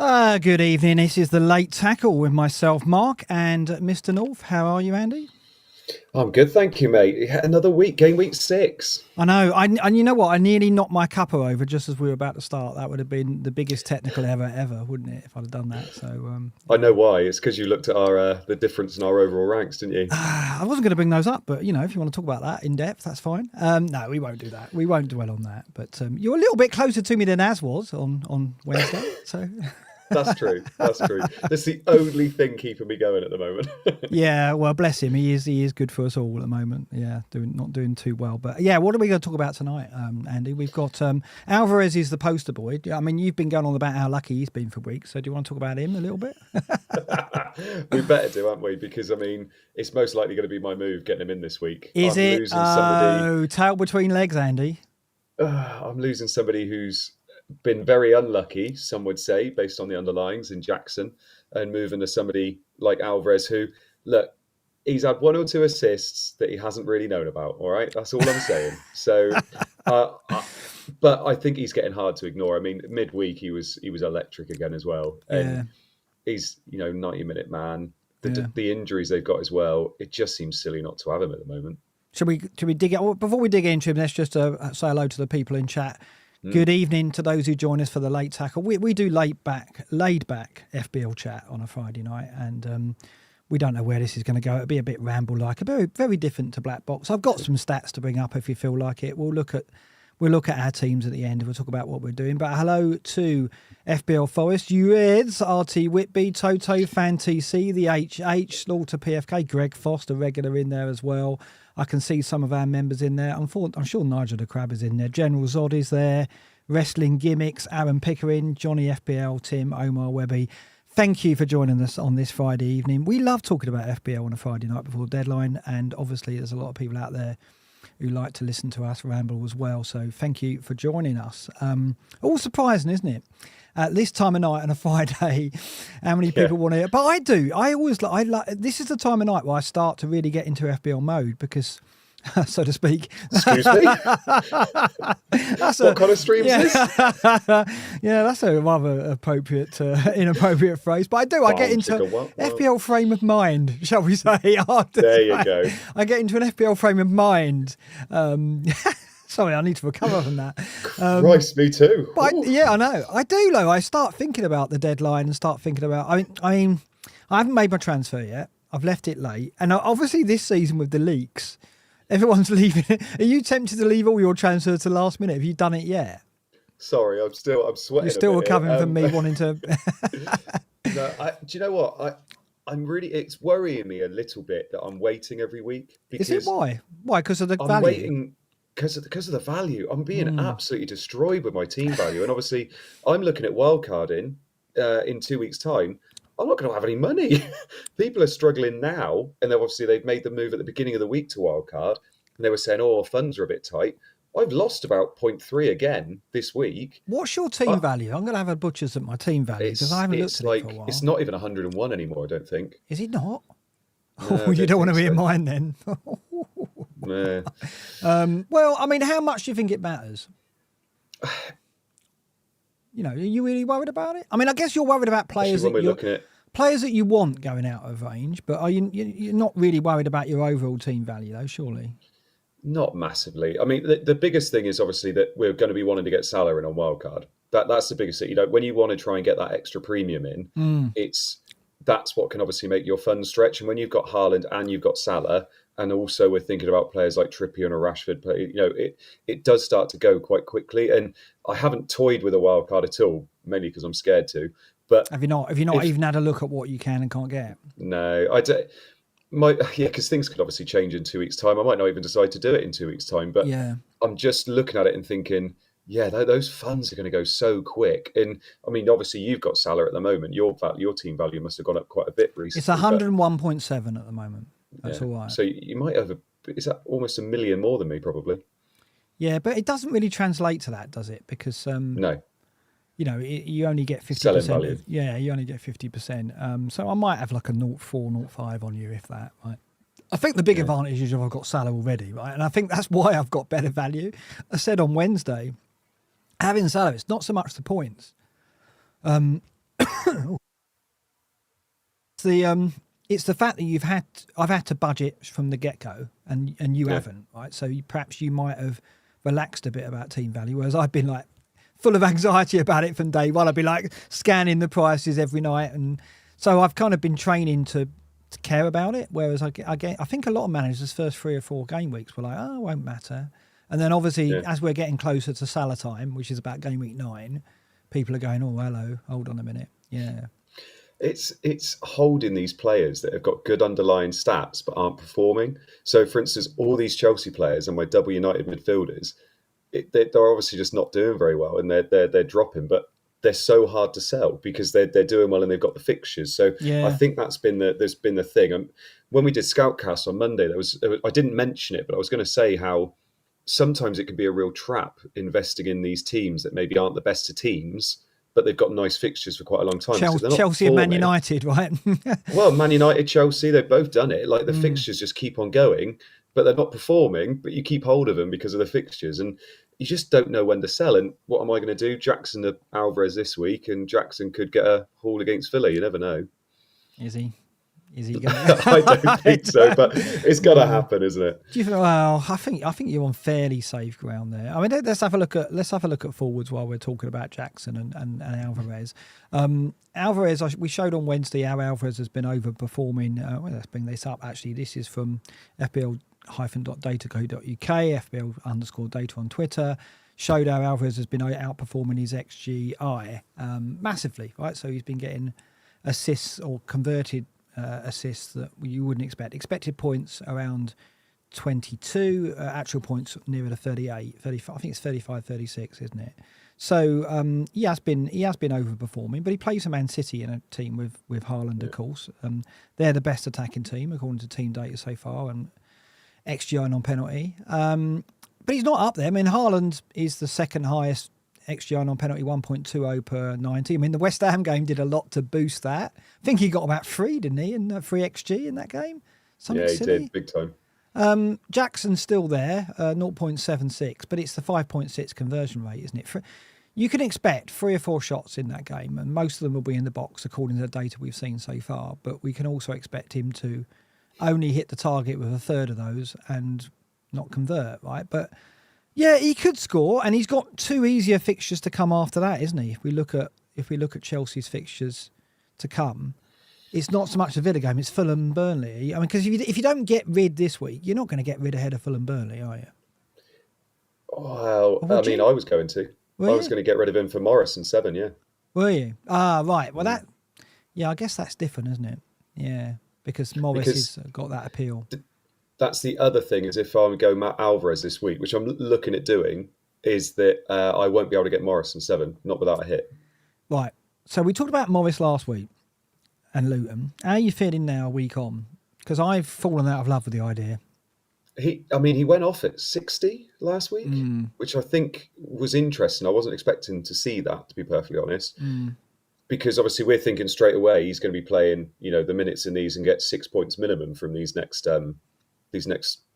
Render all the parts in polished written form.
Good evening. This is the Late Tackle with myself, Mark, and Mr. North. How are you, Andy? I'm good, thank you, mate. Another week, game week 6. I know. And you know what? I nearly knocked my cuppa over just as we were about to start. That would have been the biggest technical ever, wouldn't it, if I'd have done that? So I know why. It's because you looked at our the difference in our overall ranks, didn't you? I wasn't going to bring those up, but, if you want to talk about that in depth, that's fine. No, we won't do that. We won't dwell on that. But you're a little bit closer to me than Az was on Wednesday, so... That's true. That's the only thing keeping me going at the moment. Yeah, well, bless him. He is good for us all at the moment. Yeah, not doing too well. But yeah, what are we going to talk about tonight, Andy? We've got Alvarez is the poster boy. I mean, you've been going on about how lucky he's been for weeks. So do you want to talk about him a little bit? We better do, haven't we? Because I mean, it's most likely going to be my move getting him in this week. Is it? Losing somebody. Tail between legs, Andy. I'm losing somebody who's been very unlucky, some would say, based on the underlyings in Jackson, and moving to somebody like Alvarez, who, look, he's had 1 or 2 assists that he hasn't really known about. All right, that's all I'm saying. So, but I think he's getting hard to ignore. I mean, midweek he was electric again as well, and he's 90-minute man. The injuries they've got as well, it just seems silly not to have him at the moment. Should we dig it? Before we dig into him, let's just say hello to the people in chat. Good evening to those who join us for the Late Tackle. We do laid back FPL chat on a Friday night, and we don't know where this is going to go. It'll be a bit ramble-like, very, very different to BlackBox. I've got some stats to bring up if you feel like it. We'll look at our teams at the end. We'll talk about what we're doing. But hello to FPL Forest, UEDs, RT Whitby, Toto, Fan TC, the HH, Slaughter PFK, Greg Foster, regular in there as well. I can see some of our members in there. I'm sure Nigel the Crab is in there. General Zod is there. Wrestling Gimmicks, Aaron Pickering, Johnny FPL, Tim, Omar Webby. Thank you for joining us on this Friday evening. We love talking about FPL on a Friday night before deadline. And obviously there's a lot of people out there who like to listen to us ramble as well. So thank you for joining us. All surprising, isn't it? At this time of night on a Friday, how many people want to hear? But I do. I like. This is the time of night where I start to really get into FPL mode because, so to speak. Excuse me? What kind of stream is this? Yeah, that's a rather inappropriate phrase. But I do. I get into FPL frame of mind, shall we say? There you go. I get into an FPL frame of mind. Sorry, I need to recover from that. Christ, me too. But I know. I do, though. I start thinking about the deadline and start thinking about... I mean, I haven't made my transfer yet. I've left it late. And obviously this season with the leaks, everyone's leaving it. Are you tempted to leave all your transfers to the last minute? Have you done it yet? Sorry, I'm sweating. You're still recovering from me wanting to... No, do you know what? I'm really... It's worrying me a little bit that I'm waiting every week. Is it why? Why? Because of the value? I'm waiting... Because of the value. I'm being absolutely destroyed with my team value. And obviously, I'm looking at Wildcard in 2 weeks' time. I'm not going to have any money. People are struggling now. And they've made the move at the beginning of the week to Wildcard. And they were saying, funds are a bit tight. I've lost about 0.3 again this week. What's your team value? I'm going to have a butcher's at my team value because I haven't looked at it for a while. It's not even 101 anymore, I don't think. Is it not? No, you don't want to be in mine then. Nah. Well, I mean, how much do you think it matters? Are you really worried about it? I mean, I guess you're worried about players that you want going out of range, but you're not really worried about your overall team value, though, surely? Not massively. I mean, the biggest thing is obviously that we're going to be wanting to get Salah in on Wildcard. That's the biggest thing. When you want to try and get that extra premium in, that's what can obviously make your funds stretch. And when you've got Haaland and you've got Salah, and also we're thinking about players like Trippier and Rashford, but it does start to go quite quickly. And I haven't toyed with a wild card at all, mainly because I'm scared to. But have you not even had a look at what you can and can't get? No, I don't. Because things could obviously change in 2 weeks' time. I might not even decide to do it in 2 weeks' time. But I'm just looking at it and thinking, those funds are going to go so quick. And I mean, obviously, you've got Salah at the moment. Your team value must have gone up quite a bit recently. It's 101.7 at the moment. That's all right. So you might have is that almost 1 million more than me, probably? Yeah, but it doesn't really translate to that, does it? Because no. You only get 50%. Selling value. You only get 50%. So I might have like a 0.4, 0.5 on you, if that, right? I think the big advantage is I've got Salah already, right? And I think that's why I've got better value. I said on Wednesday, having Salah, it's not so much the points. It's the fact that I've had to budget from the get-go and you haven't, right? So perhaps you might have relaxed a bit about team value, whereas I've been like full of anxiety about it from day one. I've been like scanning the prices every night, and so I've kind of been training to care about it. Whereas I think a lot of managers first 3 or 4 game weeks were like, oh, it won't matter. And then obviously as we're getting closer to Salah time, which is about game week 9, people are going, oh, hello, hold on a minute. Yeah. It's holding these players that have got good underlying stats but aren't performing. So, for instance, all these Chelsea players and my double United midfielders, they're obviously just not doing very well, and they're dropping. But they're so hard to sell because they're doing well and they've got the fixtures. So I think there's been the thing. And when we did Scoutcast on Monday, I didn't mention it, but I was going to say how sometimes it can be a real trap investing in these teams that maybe aren't the best of teams, but they've got nice fixtures for quite a long time. Chelsea and Man United, right? Well, Man United, Chelsea, they've both done it. Like the fixtures just keep on going, but they're not performing, but you keep hold of them because of the fixtures. And you just don't know when to sell. And what am I going to do? Jackson to Alvarez this week, and Jackson could get a haul against Villa. You never know. Is he going to? I don't think so, but it's got to happen, isn't it? Do you think? Well, I think you're on fairly safe ground there. I mean, let's have a look at forwards while we're talking about Jackson and Alvarez. Alvarez, we showed on Wednesday how Alvarez has been overperforming. Let's bring this up. Actually, this is from FPL-data.co.uk, FPL_data on Twitter. Showed how Alvarez has been outperforming his XGI massively, right? So he's been getting assists or converted assists that you wouldn't expect. Expected points around 22, actual points nearer to 38, 35. I think it's 35, 36, isn't it? So he has been overperforming, but he plays for Man City in a team with Hojlund, of course. They're the best attacking team according to team data so far, and XGI non-penalty. But he's not up there. I mean, Hojlund is the second highest XGI non-penalty, 1.20 per 90. I mean, the West Ham game did a lot to boost that. I think he got about 3, didn't he, in 3 XG in that game? Something silly. Did, big time. Jackson's still there, 0.76, but it's the 5.6 conversion rate, isn't it? You can expect 3 or 4 shots in that game, and most of them will be in the box according to the data we've seen so far, but we can also expect him to only hit the target with a third of those and not convert, right? But yeah, he could score, and he's got 2 easier fixtures to come after that, isn't he? If we look at Chelsea's fixtures to come, it's not so much the Villa game; it's Fulham, Burnley. I mean, because if you don't get rid this week, you're not going to get rid ahead of Fulham, Burnley, are you? Well, I mean, I was going to. I was going to get rid of him for Morris in 7. Yeah. Were you? Ah, right. Well, I guess that's different, isn't it? Yeah, because Morris has got that appeal. That's the other thing, is if I go Matt Alvarez this week, which I'm looking at doing, is that I won't be able to get Morris in 7, not without a hit. Right. So we talked about Morris last week and Luton. How are you feeling now, a week on? Because I've fallen out of love with the idea. He went off at 60 last week, which I think was interesting. I wasn't expecting to see that, to be perfectly honest. Because obviously we're thinking straight away he's going to be playing, the minutes in these and get 6 points minimum from these next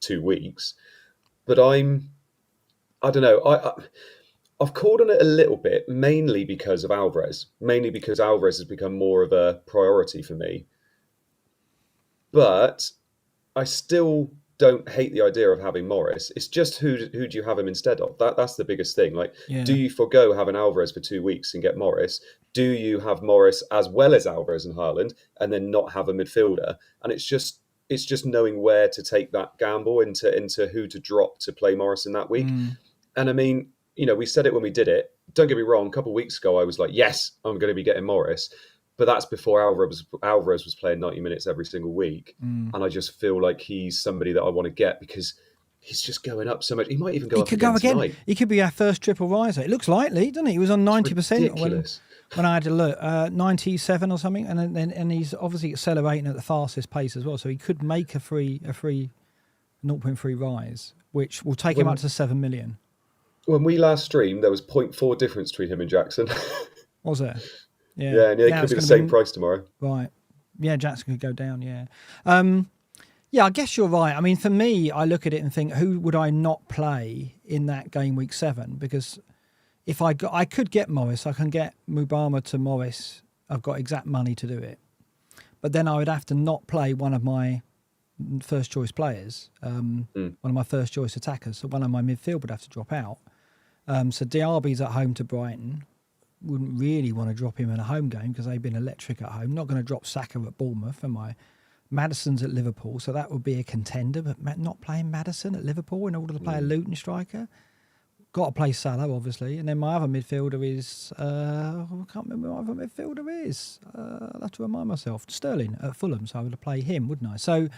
2 weeks. But I don't know. I've called on it a little bit, mainly because of Alvarez. Mainly because Alvarez has become more of a priority for me. But I still don't hate the idea of having Morris. It's just who do you have him instead of? That's the biggest thing. Do you forgo having Alvarez for 2 weeks and get Morris? Do you have Morris as well as Alvarez and Hojlund and then not have a midfielder? And it's just knowing where to take that gamble into who to drop to play Morris in that week. And I mean, we said it when we did it. Don't get me wrong. A couple of weeks ago, I was like, yes, I'm going to be getting Morris. But that's before Alvarez was playing 90 minutes every single week. And I just feel like he's somebody that I want to get because he's just going up so much. He might even go up again tonight. He could be our first triple riser. It looks likely, doesn't it? He was on 90%. When I had a look, 97 or something. And he's obviously accelerating at the fastest pace as well. So he could make a free 0.3 rise, which will take him up to 7 million. When we last streamed, there was 0.4 difference between him and Jackson. Was there? Yeah, and it could be the same price tomorrow. Right. Yeah, Jackson could go down, yeah. Yeah, I guess you're right. I mean, for me, I look at it and think, who would I not play in that game week 7? Because if I could get Morris, I can get Mubama to Morris I've got exact money to do it. But then I would have to not play one of my first choice players, one of my first choice attackers. So one of my midfield would have to drop out. So Diaby's at home to Brighton. Wouldn't really want to drop him in a home game because they've been electric at home. Not going to drop Saka at Bournemouth. And my Maddison's at Liverpool, so that would be a contender. But not playing Maddison at Liverpool in order to play a Luton striker. Got to play Salah, obviously. And then my other midfielder is... I can't remember what my other midfielder is. I'll have to remind myself. Sterling at Fulham, so I would play him, wouldn't I? So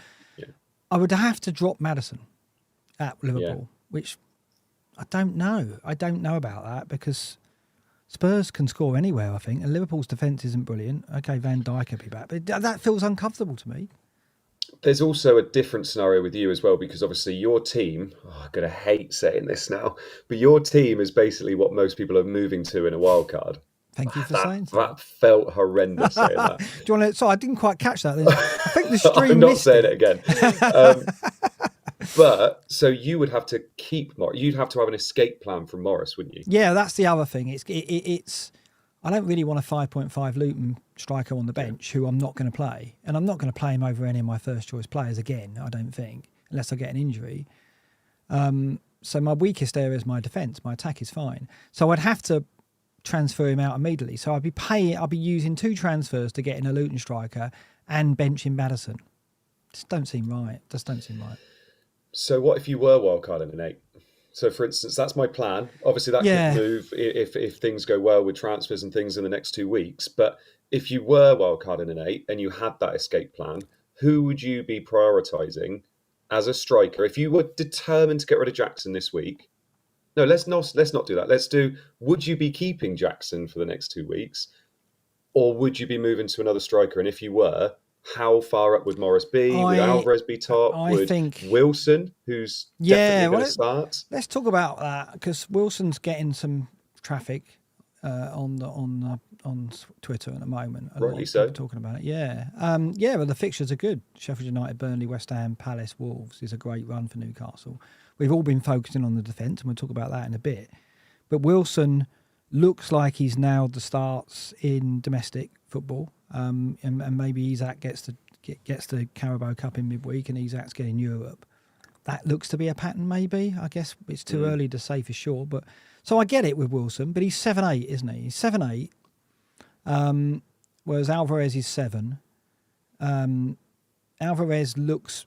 I would have to drop Maddison at Liverpool, which I don't know. I don't know about that because Spurs can score anywhere, I think. And Liverpool's defence isn't brilliant. Okay, Van Dijk will be back. But that feels uncomfortable to me. There's also a different scenario with you as well, because obviously your team, I'm going to hate saying this now, but your team is basically what most people are moving to in a wildcard. Thank you for saying that. That felt horrendous saying that. Do you want to? Sorry, I didn't quite catch that. I think the stream I'm not missed saying it again. But so you would have to keep Morris. You'd have to have an escape plan from Morris, wouldn't you? Yeah, that's the other thing. It's. I don't really want a 5.5 Luton striker on the bench who I'm not going to play, and I'm not going to play him over any of my first choice players again. I don't think, unless I get an injury. So my weakest area is my defence. My attack is fine. So I'd have to transfer him out immediately. So I'd be using 2 transfers to get in a Luton striker and benching Maddison. Just don't seem right. So what if you were wildcarding an 8? So, for instance, that's my plan. Obviously, that could move if things go well with transfers and things in the next 2 weeks. But if you were wildcarding an 8 and you had that escape plan, who would you be prioritising as a striker? If you were determined to get rid of Jackson this week, no, let's not do that. Let's do, would you be keeping Jackson for the next 2 weeks? Or would you be moving to another striker? And if you were, how far up would Morris be? Would Alvarez be top? I think Wilson, who's definitely going to start. Let's talk about that because Wilson's getting some traffic on Twitter at the moment. Rightly so. Talking about it, but the fixtures are good. Sheffield United, Burnley, West Ham, Palace, Wolves is a great run for Newcastle. We've all been focusing on the defence, and we'll talk about that in a bit. But Wilson looks like he's nailed the starts in domestic football. And maybe Isak gets the Carabao Cup in midweek and Isak's getting Europe. That looks to be a pattern, maybe. I guess it's too early to say for sure. But so I get it with Wilson, but he's 7'8", isn't he? He's 7'8", whereas Alvarez is 7. Alvarez looks...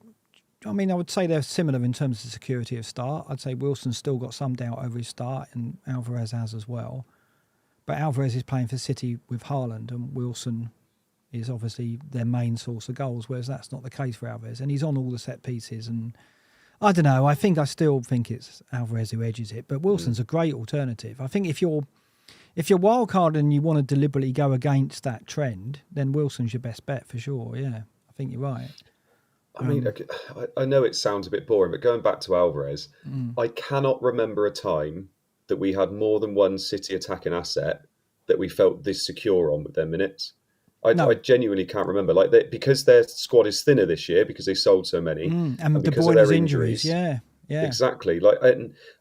I mean, I would say they're similar in terms of security of start. I'd say Wilson's still got some doubt over his start, and Alvarez has as well. But Alvarez is playing for City with Hojlund, and Wilson is obviously their main source of goals, whereas that's not the case for Alvarez. And he's on all the set pieces. And I don't know, I still think it's Alvarez who edges it. But Wilson's a great alternative. I think if you're wildcard and you want to deliberately go against that trend, then Wilson's your best bet for sure. Yeah, I think you're right. I mean, I know it sounds a bit boring, but going back to Alvarez, I cannot remember a time that we had more than one City attacking asset that we felt this secure on with their minutes. I genuinely can't remember, because their squad is thinner this year because they sold so many, and because De of their Bruyne's injuries. Yeah, exactly.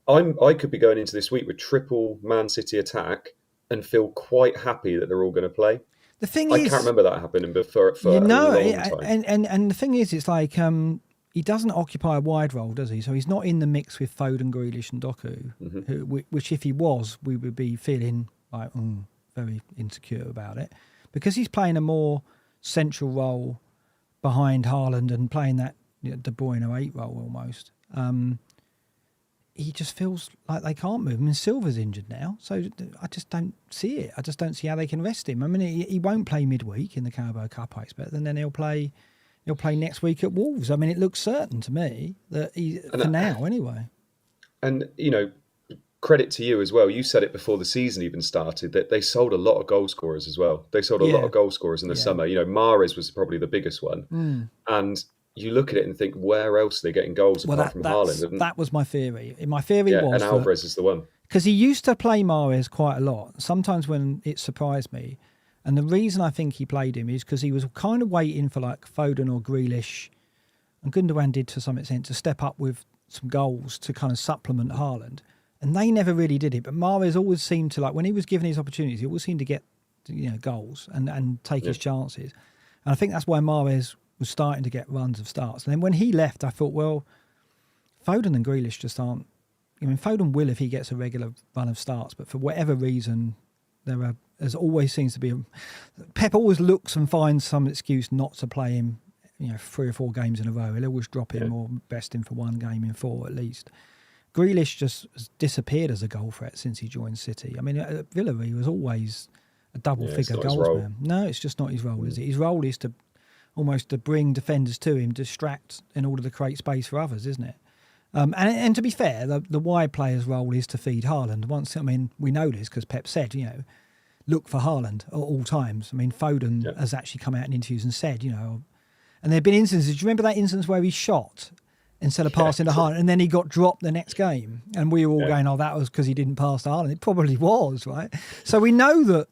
I could be going into this week with triple Man City attack and feel quite happy that they're all going to play. The thing I can't remember that happening for a long time. And the thing is, it's like he doesn't occupy a wide role, does he? So he's not in the mix with Foden, Grealish, and Doku, which if he was, we would be feeling like very insecure about it. Because he's playing a more central role behind Haaland and playing that De Bruyne 8 role almost, he just feels like they can't move him. And Silva's injured now, so I just don't see it. I just don't see how they can rest him. I mean, he won't play midweek in the Carabao Cup, I expect, and then he'll play next week at Wolves. I mean, it looks certain to me that for now anyway. And, credit to you as well. You said it before the season even started that they sold a lot of goal scorers as well. They sold a lot of goal scorers in the summer. Mahrez was probably the biggest one. And you look at it and think, where else are they getting goals apart from Haaland? That was my theory. My theory was... and Alvarez is the one. Because he used to play Mahrez quite a lot, sometimes when it surprised me. And the reason I think he played him is because he was kind of waiting for Foden or Grealish, and Gundogan did to some extent, to step up with some goals to kind of supplement Haaland. And they never really did it. But Mahrez always seemed to, when he was given his opportunities, he always seemed to get goals and take his chances. And I think that's why Mahrez was starting to get runs of starts. And then when he left, I thought, well, Foden and Grealish just aren't. I mean, Foden will if he gets a regular run of starts, but for whatever reason, there's always seems to be Pep always looks and finds some excuse not to play him. 3 or 4 games in a row. He'll always drop him or best him for 1 game in 4 at least. Grealish just has disappeared as a goal threat since he joined City. I mean, at Villa, he was always a double-figure goals man. No, it's just not his role, is it? His role is to bring defenders to him, distract in order to create space for others, isn't it? And to be fair, the wide player's role is to feed Haaland. We know this because Pep said, look for Haaland at all times. I mean, Foden has actually come out in interviews and said, and there have been instances. Do you remember that instance where he shot instead of passing to Haaland, and then he got dropped the next game? And we were all going, oh, that was because he didn't pass to Haaland. It probably was, right? So we know that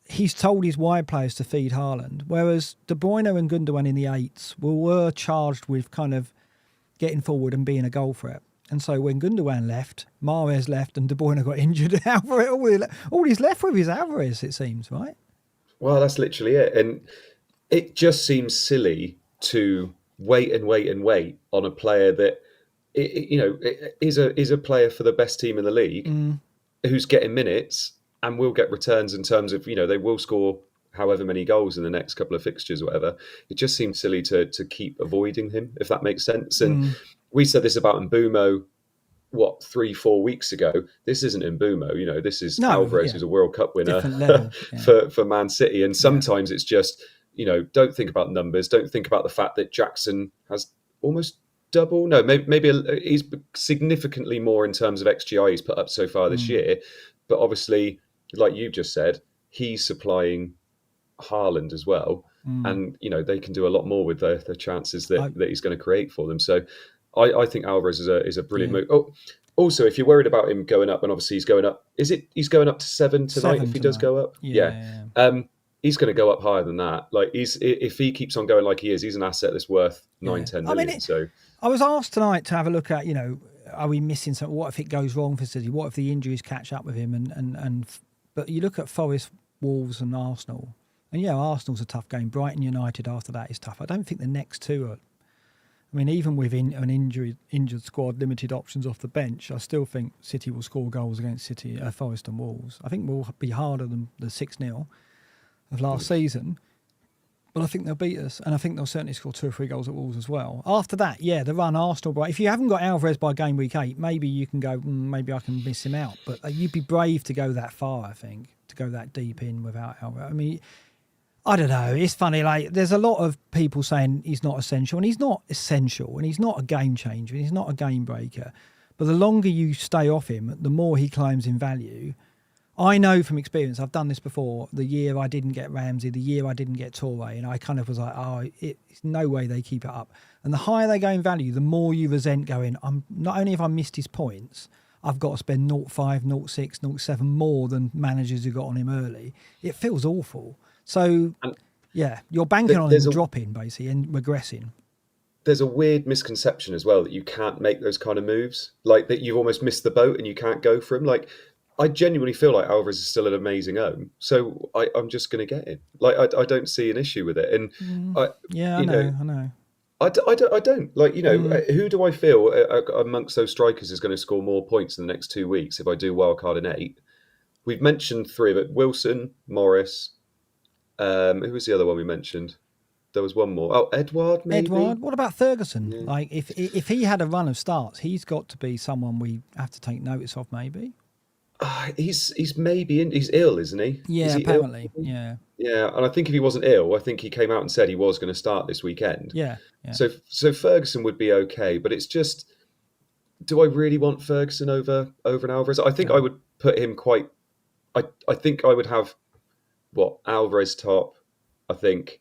he's told his wide players to feed Haaland, whereas De Bruyne and Gundogan in the 8s were charged with kind of getting forward and being a goal threat. And so when Gundogan left, Mahrez left, and De Bruyne got injured, all he's left with is Alvarez, it seems, right? Well, that's literally it. And it just seems silly to wait on a player that is a player for the best team in the league who's getting minutes and will get returns in terms of they will score however many goals in the next couple of fixtures or whatever. It just seems silly to keep avoiding him, if that makes sense. And we said this about Mbeumo 3-4 weeks ago. This isn't Mbeumo, this is Alvarez, who's a World Cup winner for Man City. And sometimes it's just don't think about numbers. Don't think about the fact that Jackson has almost double. No, maybe he's significantly more in terms of XGI he's put up so far this year. But obviously, like you've just said, he's supplying Haaland as well. And, they can do a lot more with the chances that he's going to create for them. So I think Alvarez is a brilliant move. Oh, also, if you're worried about him going up, and obviously he's going up, he's going up to 7 tonight if he does go up? Yeah. He's going to go up higher than that. Like if he keeps on going like he is, he's an asset that's worth 9-10 million. So I was asked tonight to have a look at, are we missing something? What if it goes wrong for City? What if the injuries catch up with him? But you look at Forest, Wolves, and Arsenal, and Arsenal's a tough game. Brighton United after that is tough. I don't think the next 2 are. I mean, even with an injured squad, limited options off the bench, I still think City will score goals against Forest and Wolves. I think we'll be harder than the 6-0 of last season, but I think they'll beat us, and I think they'll certainly score 2 or 3 goals at Wolves as well. After that, the run Arsenal, but if you haven't got Alvarez by game week 8, maybe you can go, maybe I can miss him out. But you'd be brave to go that far, I think, to go that deep in without Alvarez. I mean, I don't know. It's funny. Like, there's a lot of people saying he's not essential, and he's not essential, and he's not a game changer, and he's not a game breaker. But the longer you stay off him, the more he climbs in value. I know from experience, I've done this before, the year I didn't get Ramsey, the year I didn't get Toure, and I kind of was like, it's no way they keep it up. And the higher they go in value, the more you resent going, not only have I missed his points, I've got to spend 0.5, 0.6, 0.7 more than managers who got on him early. It feels awful. So, you're banking on him dropping, basically, and regressing. There's a weird misconception as well that you can't make those kind of moves, like that you've almost missed the boat and you can't go for him. Like, I genuinely feel like Alvarez is still an amazing own, so I'm just going to get him. Like I don't see an issue with it, and I know. I don't like who do I feel amongst those strikers is going to score more points in the next 2 weeks if I do wildcard in 8? We've mentioned 3 of it: Wilson, Morris. Who was the other one we mentioned? There was one more. Oh, Edouard, maybe. Edouard. What about Ferguson? Yeah. Like if he had a run of starts, he's got to be someone we have to take notice of, maybe. He's maybe he's ill, isn't he? Yeah, apparently. Ill? Yeah, and I think if he wasn't ill, I think he came out and said he was going to start this weekend. Yeah. So Ferguson would be okay, but it's just, do I really want Ferguson over an Alvarez? I think I would put him quite. I think I would have Alvarez top. I think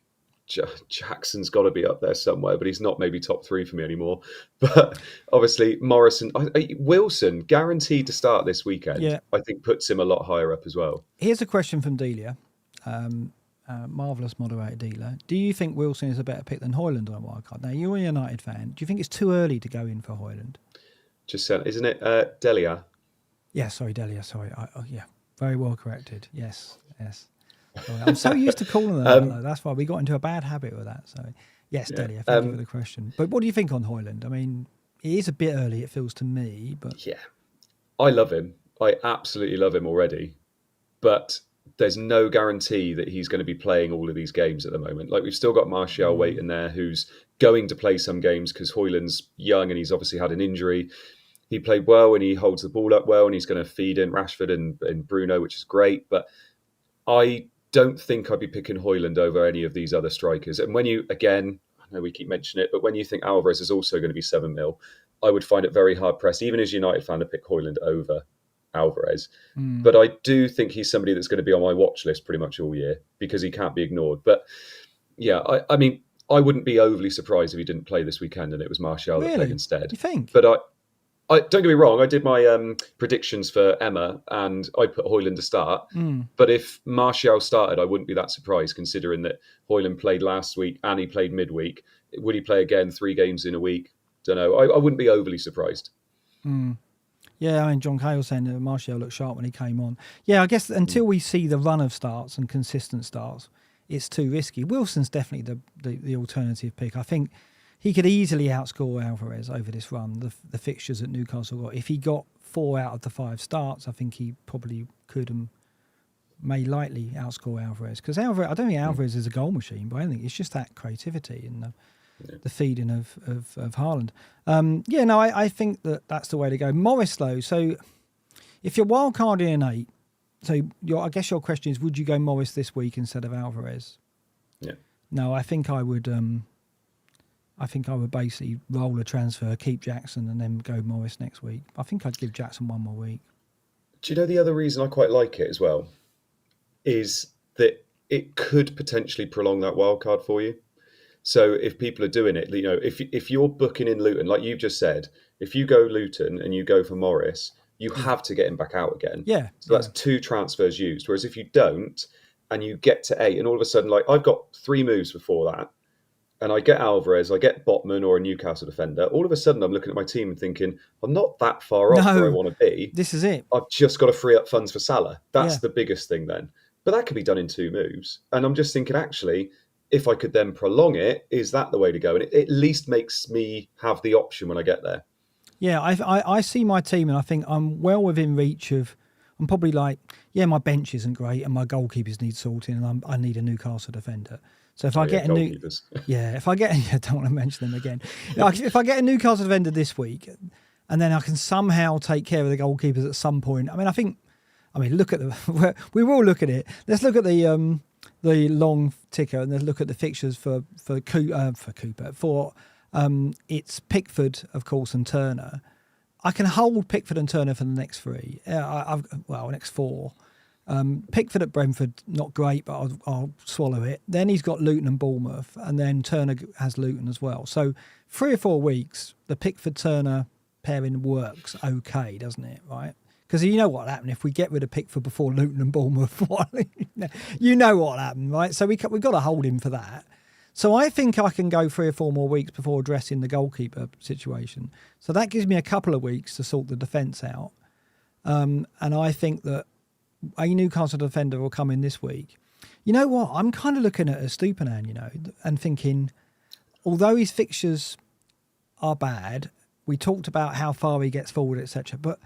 Jackson's got to be up there somewhere, but he's not maybe top 3 for me anymore. But obviously Morrison, Wilson, guaranteed to start this weekend. Yeah. I think puts him a lot higher up as well. Here's a question from Delia, marvellous moderator Delia. Do you think Wilson is a better pick than Hojlund on a wildcard? Now, you're a United fan. Do you think it's too early to go in for Hojlund? Just said, isn't it Delia? Yeah, sorry, Delia. Sorry. Very well corrected. Yes. Sorry, I'm so used to calling them that, though. That's why we got into a bad habit with that. So, yes, Delia, thank you for the question. But what do you think on Hojlund? I mean, it is a bit early, it feels to me, but... Yeah, I love him. I absolutely love him already. But there's no guarantee that he's going to be playing all of these games at the moment. Like, we've still got Martial waiting there, who's going to play some games because Hojlund's young and he's obviously had an injury. He played well and he holds the ball up well and he's going to feed in Rashford and Bruno, which is great. But I don't think I'd be picking Hojlund over any of these other strikers. And when you, again, I know we keep mentioning it, but when you think Alvarez is also going to be 7 mil, I would find it very hard pressed, even as a United fan, to pick Hojlund over Alvarez. But I do think he's somebody that's going to be on my watch list pretty much all year because he can't be ignored. But yeah, I mean, I wouldn't be overly surprised if he didn't play this weekend and it was Martial that played instead. You think? But I don't get me wrong, I did my predictions for Emma and I put Hojlund to start. But if Martial started, I wouldn't be that surprised considering that Hojlund played last week and he played midweek. Would he play again 3 games in a week? Don't know. I wouldn't be overly surprised. Yeah, I mean, John Kay was saying that Martial looked sharp when he came on. Yeah, I guess until we see the run of starts and consistent starts, it's too risky. Wilson's definitely the alternative pick. I think he could easily outscore Alvarez over this run, the fixtures that Newcastle got. If he got 4 out of the 5 starts, I think he probably could and may likely outscore Alvarez. Because I don't think Alvarez is a goal machine, but I think it's just that creativity and the feeding of Haaland. I think that's the way to go. Morris, though, so if you're wildcarding in 8, so I guess your question is, would you go Morris this week instead of Alvarez? Yeah. No, I think I would basically roll a transfer, keep Jackson, and then go Morris next week. I think I'd give Jackson 1 more week. Do you know the other reason I quite like it as well is that it could potentially prolong that wild card for you. So if people are doing it, if you're booking in Luton, like you've just said, if you go Luton and you go for Morris, you have to get him back out again. Yeah. So that's 2 transfers used. Whereas if you don't and you get to 8 and all of a sudden, like I've got 3 moves before that and I get Alvarez, I get Botman or a Newcastle defender, all of a sudden I'm looking at my team and thinking, I'm not that far off where I want to be. This is it. I've just got to free up funds for Salah. That's the biggest thing then. But that could be done in 2 moves. And I'm just thinking, actually, if I could then prolong it, is that the way to go? And it at least makes me have the option when I get there. Yeah, I see my team and I think I'm well within reach of, I'm probably like, yeah, my bench isn't great and my goalkeepers need sorting and I need a Newcastle defender. So if I get a new, if I get, I don't want to mention them again. If I get a Newcastle defender this week and then I can somehow take care of the goalkeepers at some point. Look at we will look at it. Let's look at the long ticker and then look at the fixtures for it's Pickford, of course, and Turner. I can hold Pickford and Turner for the next 3. Next 4. Pickford at Brentford, not great, but I'll swallow it. Then he's got Luton and Bournemouth, and then Turner has Luton as well. So 3 or 4 weeks, the Pickford-Turner pairing works okay, doesn't it, right? Because you know what happened if we get rid of Pickford before Luton and Bournemouth. You know what happened, right? So we've got to hold him for that. So I think I can go 3 or 4 more weeks before addressing the goalkeeper situation. So that gives me a couple of weeks to sort the defence out. And I think that a Newcastle defender will come in this week. You know what? I'm kind of looking at Estupiñán, and thinking, although his fixtures are bad, we talked about how far he gets forward, etc. But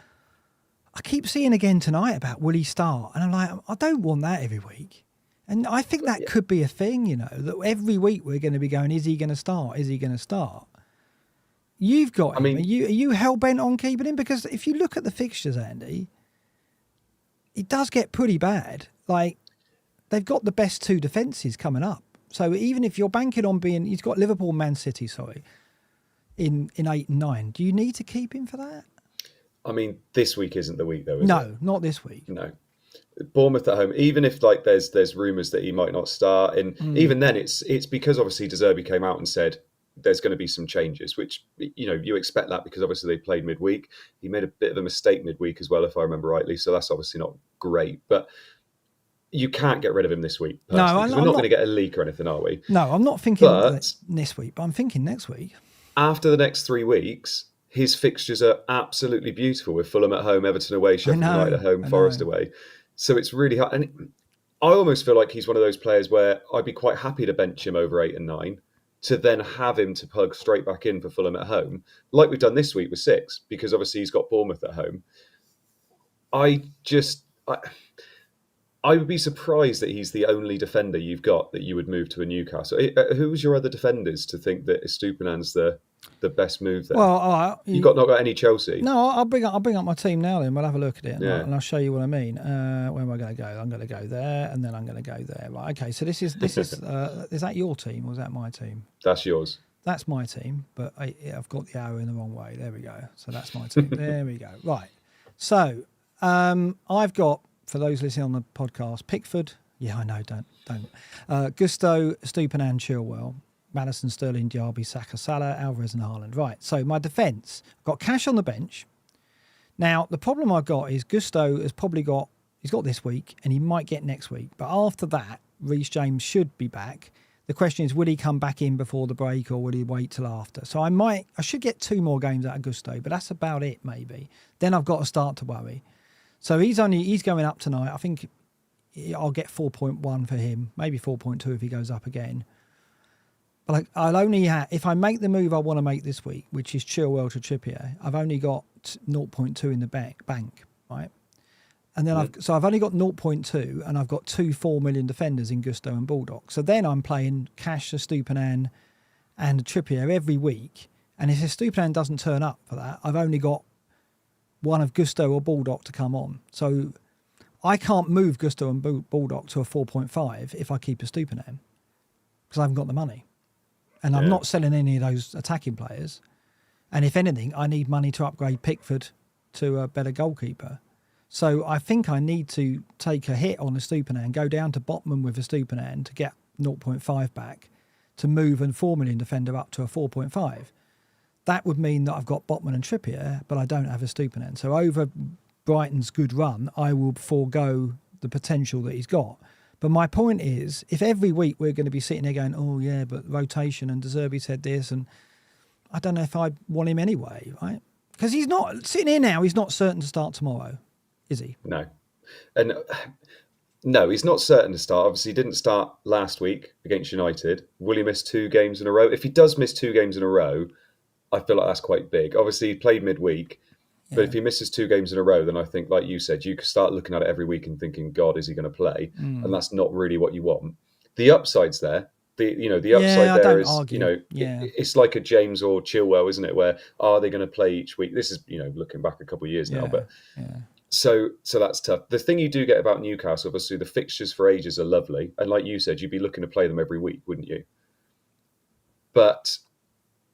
I keep seeing again tonight about will he start? And I'm like, I don't want that every week. And I think that could be a thing, that every week we're going to be going, is he going to start? Is he going to start? You've got him. Are you hell-bent on keeping him? Because if you look at the fixtures, Andy, it does get pretty bad. Like, they've got the best 2 defences coming up. So even if you're banking on he's got Liverpool, Man City, in 8 and 9. Do you need to keep him for that? This week isn't the week, though, is it? No, not this week. No. Bournemouth at home, even if there's rumours that he might not start, and even then it's because obviously De Zerbi came out and said there's going to be some changes, which you expect that because obviously they played midweek. He made a bit of a mistake midweek as well, if I remember rightly, so that's obviously not great. But you can't get rid of him this week. No, we're not going to get a leak or anything, are we? No, I'm not thinking this week, but I'm thinking next week. After the next 3 weeks, his fixtures are absolutely beautiful with Fulham at home, Everton away, Sheffield United at home, Forest away. So it's really hard. And I almost feel like he's one of those players where I'd be quite happy to bench him over 8 and 9 to then have him to plug straight back in for Fulham at home, like we've done this week with 6, because obviously he's got Bournemouth at home. I would be surprised that he's the only defender you've got that you would move to a Newcastle. Who's your other defenders to think that Estupiñán's the best move there? Well, you've not got any Chelsea. No, I'll bring up my team now. Then we'll have a look at it, and I'll show you what I mean. Where am I going to go? I'm going to go there, and then I'm going to go there. Right. Okay. So this is is that your team or is that my team? That's yours. That's my team, but I've got the arrow in the wrong way. There we go. So that's my team. There we go. Right. So I've got, for those listening on the podcast, Pickford. Yeah, I know. Don't. Gusto, Estupiñán, Chilwell, Maddison, Sterling, Diaby, Saka, Salah, Alvarez and Haaland. Right, so my defence, I've got Cash on the bench. Now, the problem I've got is Gusto has probably got, he's got this week and he might get next week. But after that, Reece James should be back. The question is, will he come back in before the break or will he wait till after? So I should get 2 more games out of Gusto, but that's about it maybe. Then I've got to start to worry. So he's going up tonight. I think I'll get 4.1 for him, maybe 4.2 if he goes up again. But I'll only have, if I make the move I want to make this week, which is Chilwell to Trippier, I've only got 0.2 in the bank, right? And then I've only got 0.2 and I've got 2 4 million defenders in Gusto and Bulldog. So then I'm playing Cash, Estupiñán and Trippier every week. And if Estupiñán doesn't turn up for that, I've only got one of Gusto or Bulldog to come on. So I can't move Gusto and Bulldog to a 4.5 if I keep Estupiñán because I haven't got the money. And I'm not selling any of those attacking players. And if anything, I need money to upgrade Pickford to a better goalkeeper. So I think I need to take a hit on Estupiñán, go down to Botman with Estupiñán to get 0.5 back, to move a 4 million defender up to a 4.5. That would mean that I've got Botman and Trippier, but I don't have Estupiñán. So over Brighton's good run, I will forego the potential that he's got. But my point is, if every week we're going to be sitting there going, oh yeah, but rotation and De Zerbi said this, and I don't know if I want him anyway, right? Because he's not, sitting here now, he's not certain to start tomorrow, is he? No. And no, he's not certain to start. Obviously, he didn't start last week against United. Will he miss 2 games in a row? If he does miss 2 games in a row, I feel like that's quite big. Obviously, he played midweek. But if he misses 2 games in a row, then I think, like you said, you could start looking at it every week and thinking, God, is he going to play? And that's not really what you want. The upside's there. The upside there is, it's like a James or Chilwell, isn't it? Where are they going to play each week? This is, looking back a couple of years now. But so that's tough. The thing you do get about Newcastle, obviously, the fixtures for ages are lovely. And like you said, you'd be looking to play them every week, wouldn't you? But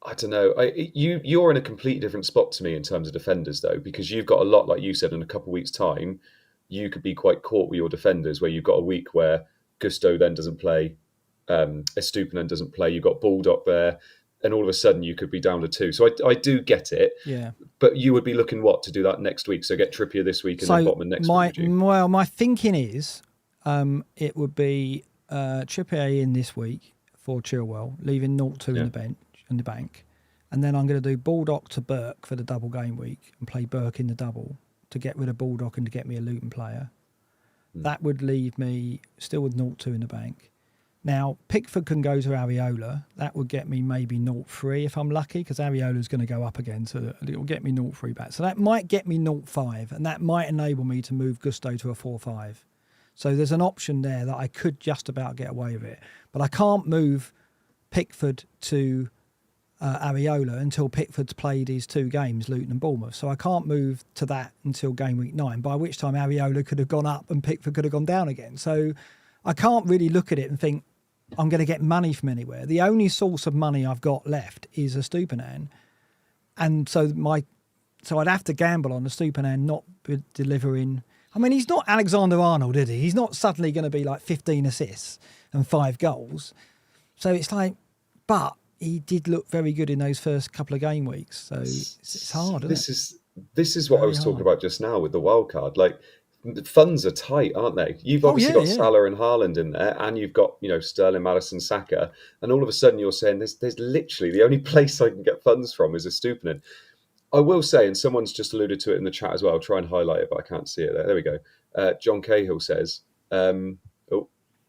I don't know. You're in a completely different spot to me in terms of defenders, though, because you've got a lot, like you said, in a couple of weeks' time, you could be quite caught with your defenders, where you've got a week where Gusto then doesn't play, Estupiñán doesn't play, you've got Bulldog there, and all of a sudden you could be down to 2. So I do get it. Yeah. But you would be looking to do that next week? So get Trippier this week and then Botman next week. Well, my thinking is it would be Trippier in this week for Chilwell, leaving 0-2 in the bank, and then I'm going to do Bulldog to Burke for the double game week and play Burke in the double to get rid of Bulldog and to get me a Luton player. That would leave me still with 0-2 in the bank. Now Pickford can go to Areola. That would get me maybe 0-3 if I'm lucky, because Areola's going to go up again, so it will get me 0-3 back. So that might get me 0-5, and that might enable me to move Gusto to a 4-5. So there's an option there that I could just about get away with it, but I can't move Pickford to Areola until Pickford's played his 2 games, Luton and Bournemouth. So I can't move to that until game week 9, by which time Areola could have gone up and Pickford could have gone down again. So I can't really look at it and think I'm going to get money from anywhere. The only source of money I've got left is Estupiñán. And so I'd have to gamble on Estupiñán not delivering. I mean, he's not Alexander-Arnold, is he? He's not suddenly going to be like 15 assists and 5 goals. So it's like, but he did look very good in those first couple of game weeks. So it's hard, isn't it? This is what I was talking about just now with the wildcard. Like, the funds are tight, aren't they? You've obviously got Salah and Haaland in there, and you've got, Sterling, Maddison, Saka, and all of a sudden you're saying there's literally the only place I can get funds from is Estupiñán. I will say, and someone's just alluded to it in the chat as well, I'll try and highlight it, but I can't see it there. There we go. John Cahill says,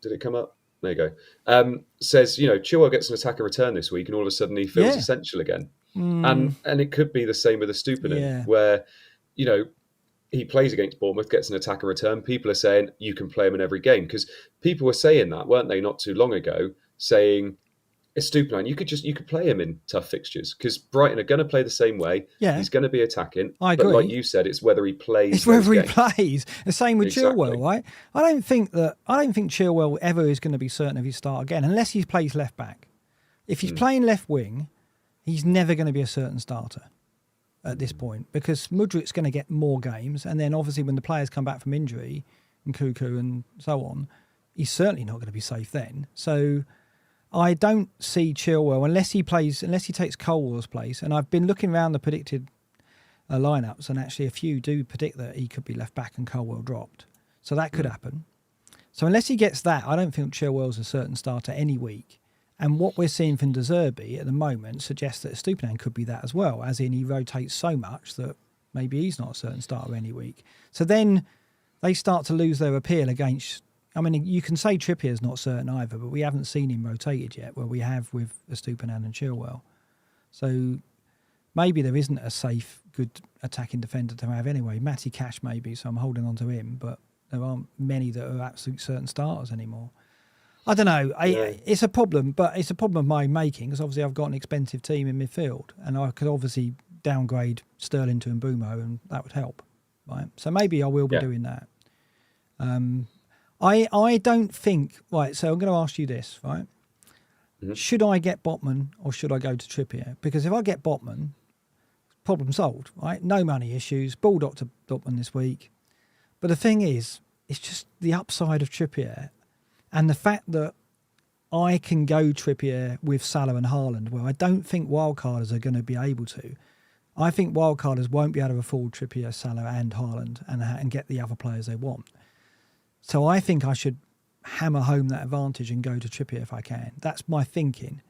Did it come up? There you go. Says, Chilwell gets an attacker return this week, and all of a sudden he feels essential again. And it could be the same with a Stupinan, where, he plays against Bournemouth, gets an attacker return. People are saying you can play him in every game, because people were saying that, weren't they, not too long ago, saying Stupinan, you could play him in tough fixtures, because Brighton are going to play the same way. Yeah. He's going to be attacking. I agree. But like you said, it's whether he plays. It's whether he plays. The same with Chilwell, right? I don't think Chilwell ever is going to be certain of his start again, unless he plays left back. If he's playing left wing, he's never going to be a certain starter at this point, because Mudrik's going to get more games, and then obviously when the players come back from injury, and Cuckoo and so on, he's certainly not going to be safe then. So I don't see Chilwell unless he takes Colwell's place. And I've been looking around the predicted lineups, and actually a few do predict that he could be left back and Colwell dropped. So that could happen. So unless he gets that, I don't think Chilwell's a certain starter any week. And what we're seeing from De Zerbi at the moment suggests that Stupinan could be that as well, as in he rotates so much that maybe he's not a certain starter any week. So then they start to lose their appeal against... I mean, you can say Trippier's not certain either, but we haven't seen him rotated yet, where we have with Stupinan and Chilwell. So maybe there isn't a safe, good attacking defender to have anyway. Matty Cash maybe, so I'm holding on to him, but there aren't many that are absolute certain starters anymore. I don't know. It's a problem, but it's a problem of my making, because obviously I've got an expensive team in midfield, and I could obviously downgrade Sterling to Mbeumo, and that would help, right? So maybe I will be doing that. I don't think... Right, so I'm going to ask you this, right? Mm-hmm. Should I get Botman or should I go to Trippier? Because if I get Botman, problem solved, right? No money issues. Bulldog to Botman this week. But the thing is, it's just the upside of Trippier. And the fact that I can go Trippier with Salah and Haaland, well, I don't think wildcarders are going to be able to. I think wildcarders won't be able to afford Trippier, Salah and Haaland and get the other players they want. So I think I should hammer home that advantage and go to Trippier if I can. That's my thinking.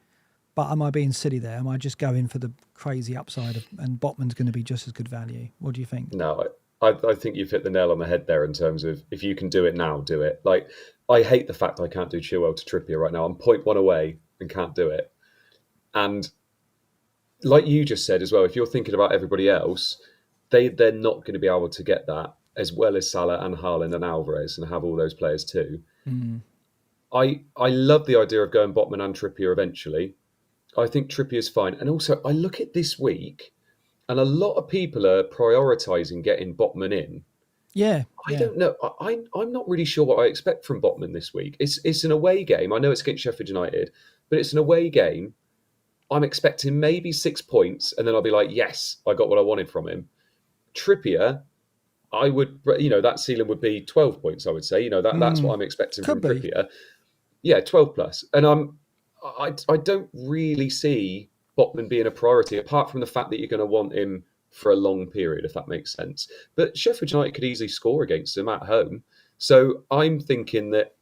But am I being silly there? Am I just going for the crazy upside and Botman's going to be just as good value? What do you think? No, I think you've hit the nail on the head there in terms of if you can do it now, do it. Like, I hate the fact I can't do Chilwell to Trippier right now. I'm 0.1 away and can't do it. And like you just said as well, if you're thinking about everybody else, they're not going to be able to get that, as well as Salah and Haaland and Alvarez, and have all those players too. Mm. I love the idea of going Botman and Trippier eventually. I think Trippier's fine. And also, I look at this week, and a lot of people are prioritising getting Botman in. Yeah. I don't know. I'm not really sure what I expect from Botman this week. It's an away game. I know it's against Sheffield United, but it's an away game. I'm expecting maybe 6 points, and then I'll be like, yes, I got what I wanted from him. Trippier, I would, that ceiling would be 12 points, I would say. That's what I'm expecting from Trippier. Yeah, 12 plus. And I don't really see Botman being a priority, apart from the fact that you're going to want him for a long period, if that makes sense. But Sheffield United could easily score against him at home. So I'm thinking that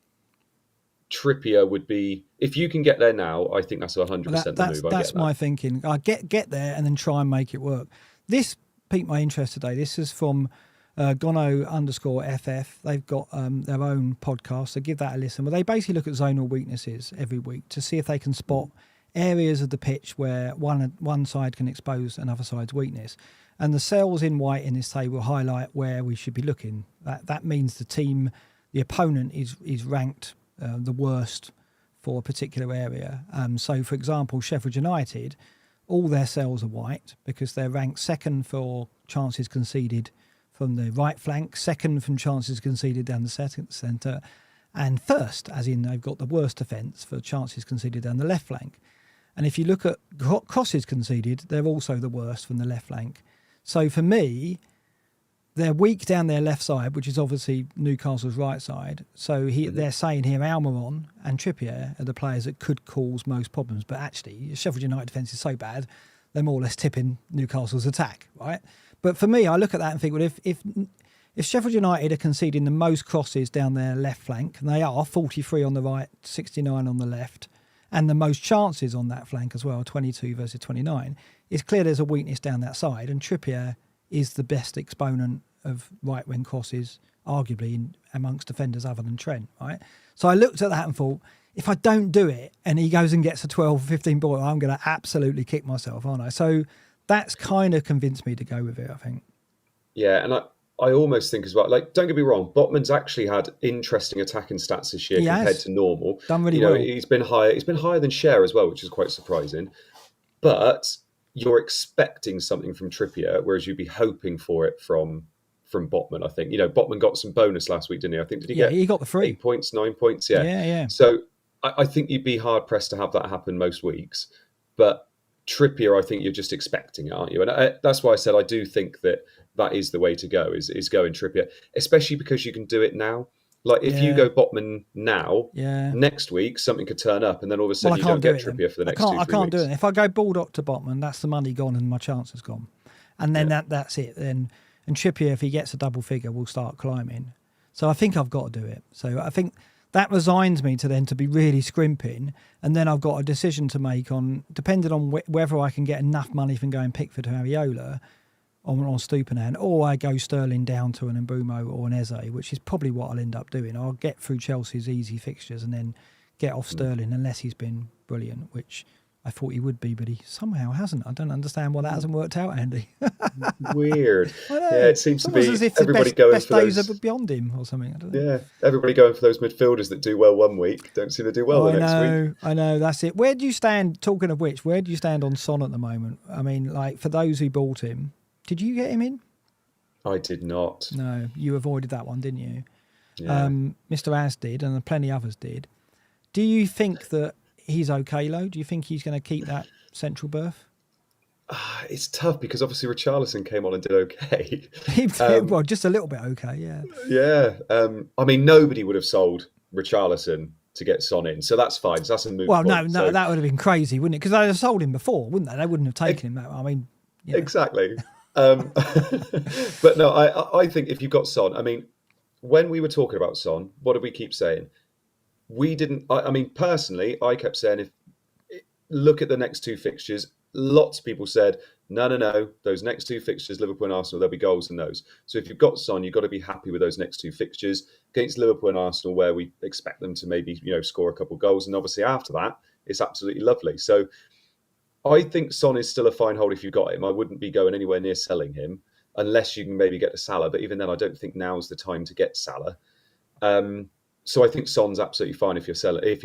Trippier would be, if you can get there now, I think that's 100% the move. That's my thinking. I get there and then try and make it work. This piqued my interest today. This is from Gono_FF. They've got their own podcast, so give that a listen. Well, they basically look at zonal weaknesses every week to see if they can spot areas of the pitch where one side can expose another side's weakness. And the cells in white in this table highlight where we should be looking. That means the opponent is ranked the worst for a particular area. So, for example, Sheffield United, all their cells are white because they're ranked second for chances conceded from the right flank, second from chances conceded down the centre, and first, as in they've got the worst defence for chances conceded down the left flank. And if you look at crosses conceded, they're also the worst from the left flank. So for me, they're weak down their left side, which is obviously Newcastle's right side. So they're saying here Almiron and Trippier are the players that could cause most problems. But actually, Sheffield United defence is so bad, they're more or less tipping Newcastle's attack, right? But for me, I look at that and think, well, if Sheffield United are conceding the most crosses down their left flank, and they are 43 on the right, 69 on the left, and the most chances on that flank as well, 22 versus 29, it's clear there's a weakness down that side. And Trippier is the best exponent of right-wing crosses, arguably, amongst defenders other than Trent, right? So I looked at that and thought, if I don't do it and he goes and gets a 12 or 15 ball, I'm going to absolutely kick myself, aren't I? So that's kind of convinced me to go with it, I think. Yeah, and I almost think as well, like, don't get me wrong, Botman's actually had interesting attacking stats this year compared to normal. Done really well. He's been higher than Schär as well, which is quite surprising. But you're expecting something from Trippier, whereas you'd be hoping for it from Botman, I think. Botman got some bonus last week, didn't he? I think, he got the 3. 8 points, 9 points? Yeah. Yeah. So I think you'd be hard-pressed to have that happen most weeks. But Trippier, I think you're just expecting it, aren't you? And that's why I said I do think that is the way to go, is going Trippier, especially because you can do it now. Like, if you go Botman now, next week something could turn up, and then all of a sudden you don't get Trippier for the next 2-3 weeks. I can't do it. If I go Baldock to Botman, that's the money gone and my chance is gone. And then that's it. And Trippier, if he gets a double figure, will start climbing. So I think I've got to do it. So I think that resigns me to be really scrimping, and then I've got a decision to make on, depending on whether I can get enough money from going Pickford to Ariola on Stupinan, or I go Sterling down to an Mbumo or an Eze, which is probably what I'll end up doing. I'll get through Chelsea's easy fixtures and then get off Sterling, unless he's been brilliant, which I thought he would be, but he somehow hasn't. I don't understand why that hasn't worked out, Andy. Weird. Yeah, it seems to be as if everybody the going best for days those. are beyond him or something. I don't know. Yeah, everybody going for those midfielders that do well one week don't seem to do well the next week. I know, that's it. Where do you stand, talking of which, where do you stand on Son at the moment? I mean, like, for those who bought him, did you get him in? I did not. No, you avoided that one, didn't you? Yeah. Mr. Az did, and plenty others did. Do you think that he's okay, Lo? Do you think he's going to keep that central berth? It's tough because obviously Richarlison came on and did okay. Well, just a little bit okay, yeah. Yeah. I mean, nobody would have sold Richarlison to get Son in, so that's fine. So that's a moot point. No, that would have been crazy, wouldn't it? Because they'd have sold him before, wouldn't they? They wouldn't have taken him. I mean, exactly. But no, I think if you've got Son, I mean, when we were talking about Son, what did we keep saying? We didn't. I mean, personally, I kept saying, if look at the next 2 fixtures. Lots of people said, no, those next 2 fixtures, Liverpool and Arsenal, there'll be goals in those. So if you've got Son, you've got to be happy with those next 2 fixtures against Liverpool and Arsenal, where we expect them to maybe score a couple of goals, and obviously after that, it's absolutely lovely. So I think Son is still a fine hold if you've got him. I wouldn't be going anywhere near selling him unless you can maybe get to Salah. But even then, I don't think now's the time to get Salah. So I think Son's absolutely fine if you're selling, if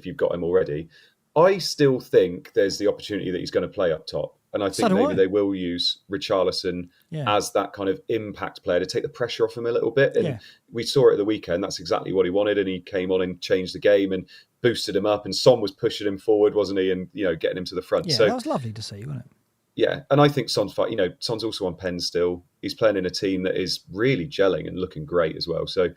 you've got him already. I still think there's the opportunity that he's going to play up top. And I think maybe they will use Richarlison as that kind of impact player to take the pressure off him a little bit. And we saw it at the weekend. That's exactly what he wanted. And he came on and changed the game and boosted him up. And Son was pushing him forward, wasn't he? And, getting him to the front. Yeah, so that was lovely to see, wasn't it? Yeah. And I think Son's fine. Son's also on pen still. He's playing in a team that is really gelling and looking great as well. So,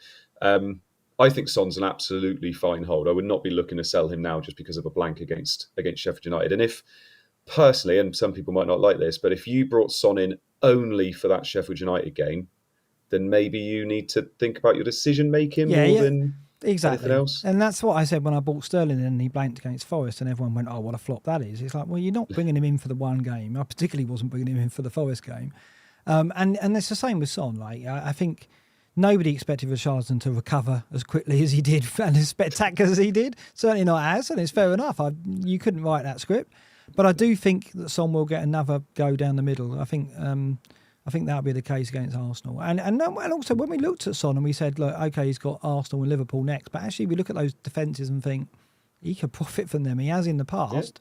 I think Son's an absolutely fine hold. I would not be looking to sell him now just because of a blank against Sheffield United. And if personally, and some people might not like this, but if you brought Son in only for that Sheffield United game, then maybe you need to think about your decision making more than anything else. And that's what I said when I bought Sterling and he blanked against Forest, and everyone went, "Oh, what a flop that is." It's like, well, you're not bringing him in for the one game. I particularly wasn't bringing him in for the Forest game. And it's the same with Son. Like, I think nobody expected Richarlison to recover as quickly as he did and as spectacular as he did. Certainly not as, and it's fair enough. You couldn't write that script. But I do think that Son will get another go down the middle. I think that'll be the case against Arsenal. And also when we looked at Son and we said, look, okay, he's got Arsenal and Liverpool next, but actually we look at those defences and think he could profit from them. He has in the past,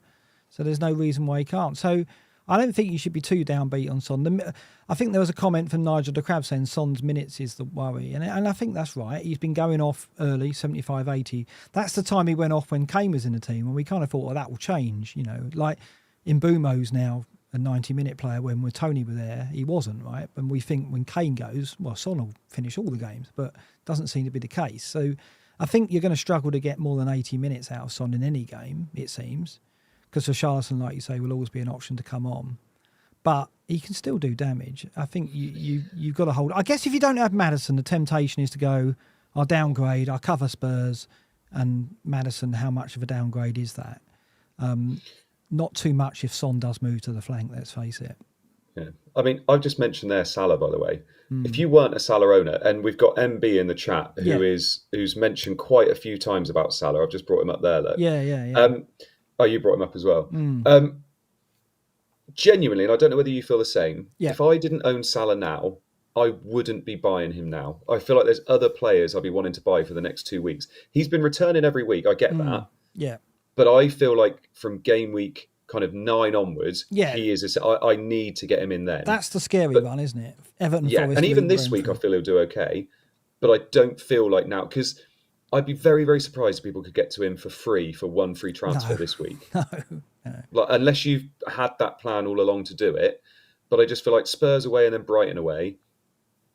so there's no reason why he can't. So I don't think you should be too downbeat on Son. I think there was a comment from Nigel de Crab saying Son's minutes is the worry. And I think that's right. He's been going off early, 75, 80. That's the time he went off when Kane was in the team. And we kind of thought, well, that will change. Like Mbumo's now a 90-minute player. When with Tony were there, he wasn't, right? And we think when Kane goes, well, Son will finish all the games. But doesn't seem to be the case. So I think you're going to struggle to get more than 80 minutes out of Son in any game, it seems. Because Richarlison, like you say, will always be an option to come on. But he can still do damage. I think you've got to hold. I guess if you don't have Maddison, the temptation is to go, I'll downgrade, I'll cover Spurs. And Maddison, how much of a downgrade is that? Not too much if Son does move to the flank, let's face it. Yeah. I mean, I've just mentioned there Salah, by the way. If Mm. you weren't a Salah owner, and we've got MB in the chat Yeah. who's mentioned quite a few times about Salah. I've just brought him up there. Look. Yeah. Oh, you brought him up as well. Mm. Genuinely, and I don't know whether you feel the same. Yeah. If I didn't own Salah now, I wouldn't be buying him now. I feel like there's other players I'd be wanting to buy for the next 2 weeks. He's been returning every week. I get that. Yeah. But I feel like from game week kind of 9 onwards, Yeah. he is. I need to get him in then. That's the scary one, isn't it? Everton, yeah, Forest, and even Luton, this week, I Brentford. feel he'll do okay. But I don't feel like now, because I'd be very, very surprised if people could get to him for free for one free transfer this week. No. Like, unless you've had that plan all along to do it. But I just feel like Spurs away and then Brighton away,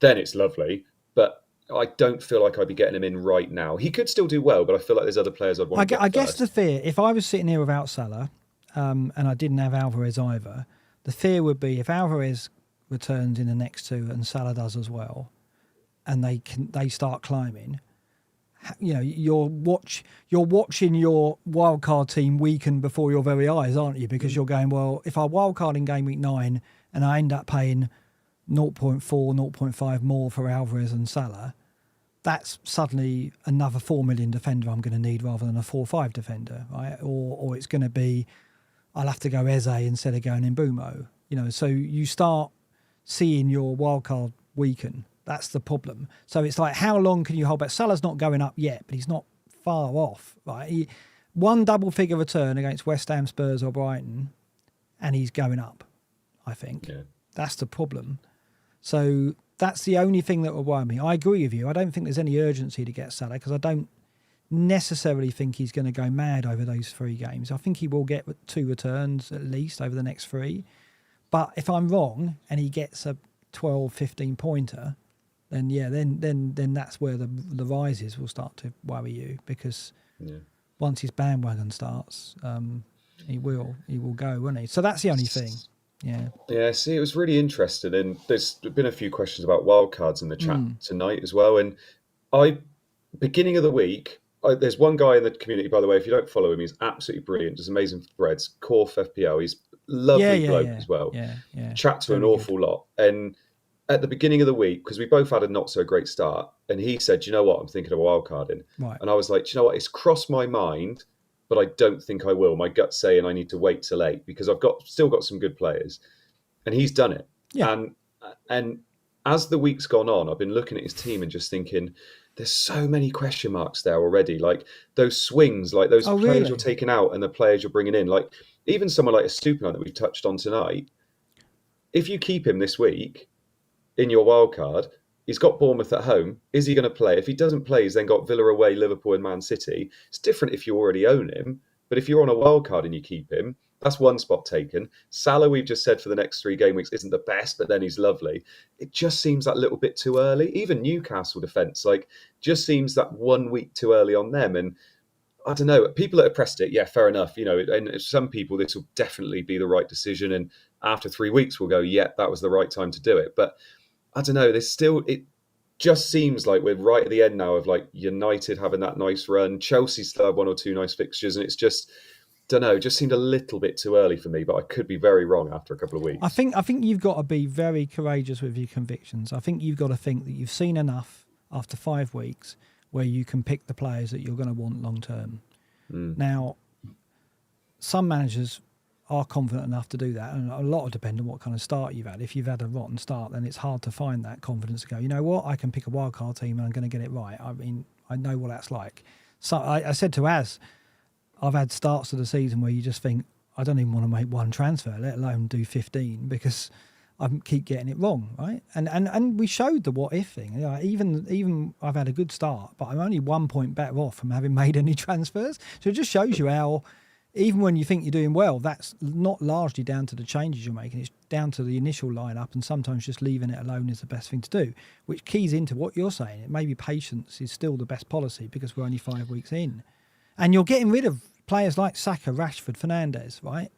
then it's lovely. But I don't feel like I'd be getting him in right now. He could still do well, but I feel like there's other players I'd want to get I guess first. the fear, if I was sitting here without Salah, and I didn't have Alvarez either, the fear would be if Alvarez returns in the next 2 and Salah does as well, and they start climbing. You know, you're watching your wildcard team weaken before your very eyes, aren't you? Because you're going, well, if I wildcard in game week 9 and I end up paying 0.4, 0.5 more for Alvarez and Salah, that's suddenly another 4 million defender I'm going to need rather than a 4-5 defender, right? Or it's going to be, I'll have to go Eze instead of going Mbumo. You know, so you start seeing your wildcard weaken. That's the problem. So it's like, how long can you hold back? Salah's not going up yet, but he's not far off, right? One double-figure return against West Ham, Spurs or Brighton, and he's going up, I think. Yeah. That's the problem. So that's the only thing that will worry me. I agree with you. I don't think there's any urgency to get Salah because I don't necessarily think he's going to go mad over those 3 games. I think he will get 2 returns at least over the next 3. But if I'm wrong and he gets a 12, 15 pointer, then then that's where the rises will start to worry you because once his bandwagon starts, he will go, won't he? So that's the only thing. Yeah. See, it was really interesting, and there's been a few questions about wildcards in the chat tonight as well. And beginning of the week, there's one guy in the community, by the way, if you don't follow him, he's absolutely brilliant, does amazing threads, Corf FPL. He's a lovely bloke as well. Yeah. Chat to Very an awful lot. And at the beginning of the week, because we both had a not so great start, and he said, you know what, I'm thinking of wildcarding. Right. And I was like, you know what, it's crossed my mind, but I don't think I will. My gut's saying I need to wait till 8 because I've still got some good players. And he's done it. Yeah. And as the week's gone on, I've been looking at his team and just thinking, there's so many question marks there already. Like those swings, like those players you're taking out and the players you're bringing in. Like even someone like a Superman that we touched on tonight, if you keep him this week in your wild card, he's got Bournemouth at home. Is he going to play? If he doesn't play, he's then got Villa away, Liverpool and Man City. It's different if you already own him. But if you're on a wild card and you keep him, that's one spot taken. Salah, we've just said for the next 3 game weeks, isn't the best, but then he's lovely. It just seems that little bit too early. Even Newcastle defence, just seems that 1 week too early on them. And I don't know, people that have pressed it, yeah, fair enough. You know, and some people, this will definitely be the right decision. And after 3 weeks, we'll go, yeah, that was the right time to do it. But I don't know, it just seems like we're right at the end now of United having that nice run. Chelsea still have 1 or 2 nice fixtures. And it's just, don't know, just seemed a little bit too early for me, but I could be very wrong after a couple of weeks. I think you've got to be very courageous with your convictions. I think you've got to think that you've seen enough after 5 weeks where you can pick the players that you're going to want long term. Now, some managers are confident enough to do that, and a lot will depend on what kind of start you've had. If you've had a rotten start, then it's hard to find that confidence to go, you know what, I can pick a wildcard team and I'm going to get it right. I mean, I know what that's like. So I said to Az, I've had starts of the season where you just think, I don't even want to make 1 transfer, let alone do 15, because I keep getting it wrong, right? And we showed the what if thing. You know, even I've had a good start, but I'm only 1 point better off from having made any transfers. So it just shows you how, even when you think you're doing well, that's not largely down to the changes you're making. It's down to the initial lineup, and sometimes just leaving it alone is the best thing to do, which keys into what you're saying. It maybe patience is still the best policy because we're only 5 weeks in. And you're getting rid of players like Saka, Rashford, Fernandes, right,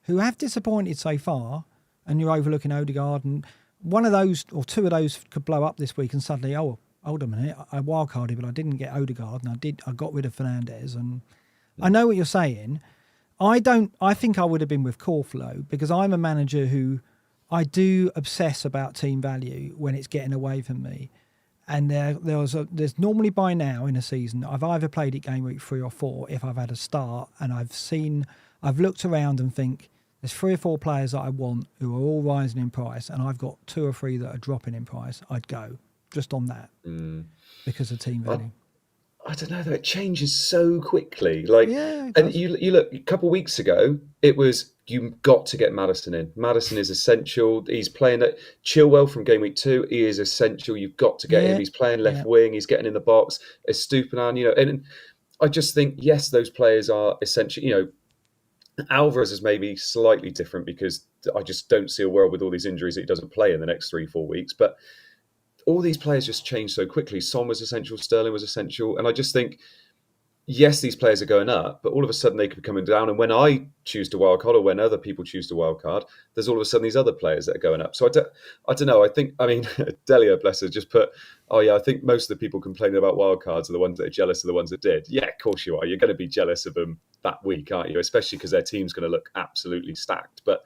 who have disappointed so far, and you're overlooking Odegaard. And one of those or 2 of those could blow up this week, and suddenly, oh, hold a minute, I wildcarded, but I didn't get Odegaard, and I got rid of Fernandes. And I know what you're saying. I think I would have been with Corflow because I'm a manager who I do obsess about team value when it's getting away from me. And there's normally by now in a season, I've either played it game week 3 or 4 if I've had a start and I've looked around and think there's 3 or 4 players that I want who are all rising in price, and I've got 2 or 3 that are dropping in price. I'd go just on that because of team value. I don't know though. It changes so quickly. Like, yeah, and you look a couple of weeks ago, it was you've got to get Maddison in. Maddison is essential. He's playing at Chilwell from game week 2. He is essential. You've got to get him. He's playing left wing. He's getting in the box. Estupinan, and I just think yes, those players are essential. Alvarez is maybe slightly different because I just don't see a world with all these injuries that he doesn't play in the next 3-4 weeks, but. All these players just change so quickly. Son was essential, Sterling was essential. And I just think, yes, these players are going up, but all of a sudden they could be coming down. And when I choose to wildcard or when other people choose to wildcard, there's all of a sudden these other players that are going up. So I don't know. Delia, bless her, just put, I think most of the people complaining about wildcards are the ones that are jealous of the ones that did. Yeah, of course you are. You're going to be jealous of them that week, aren't you? Especially because their team's going to look absolutely stacked. But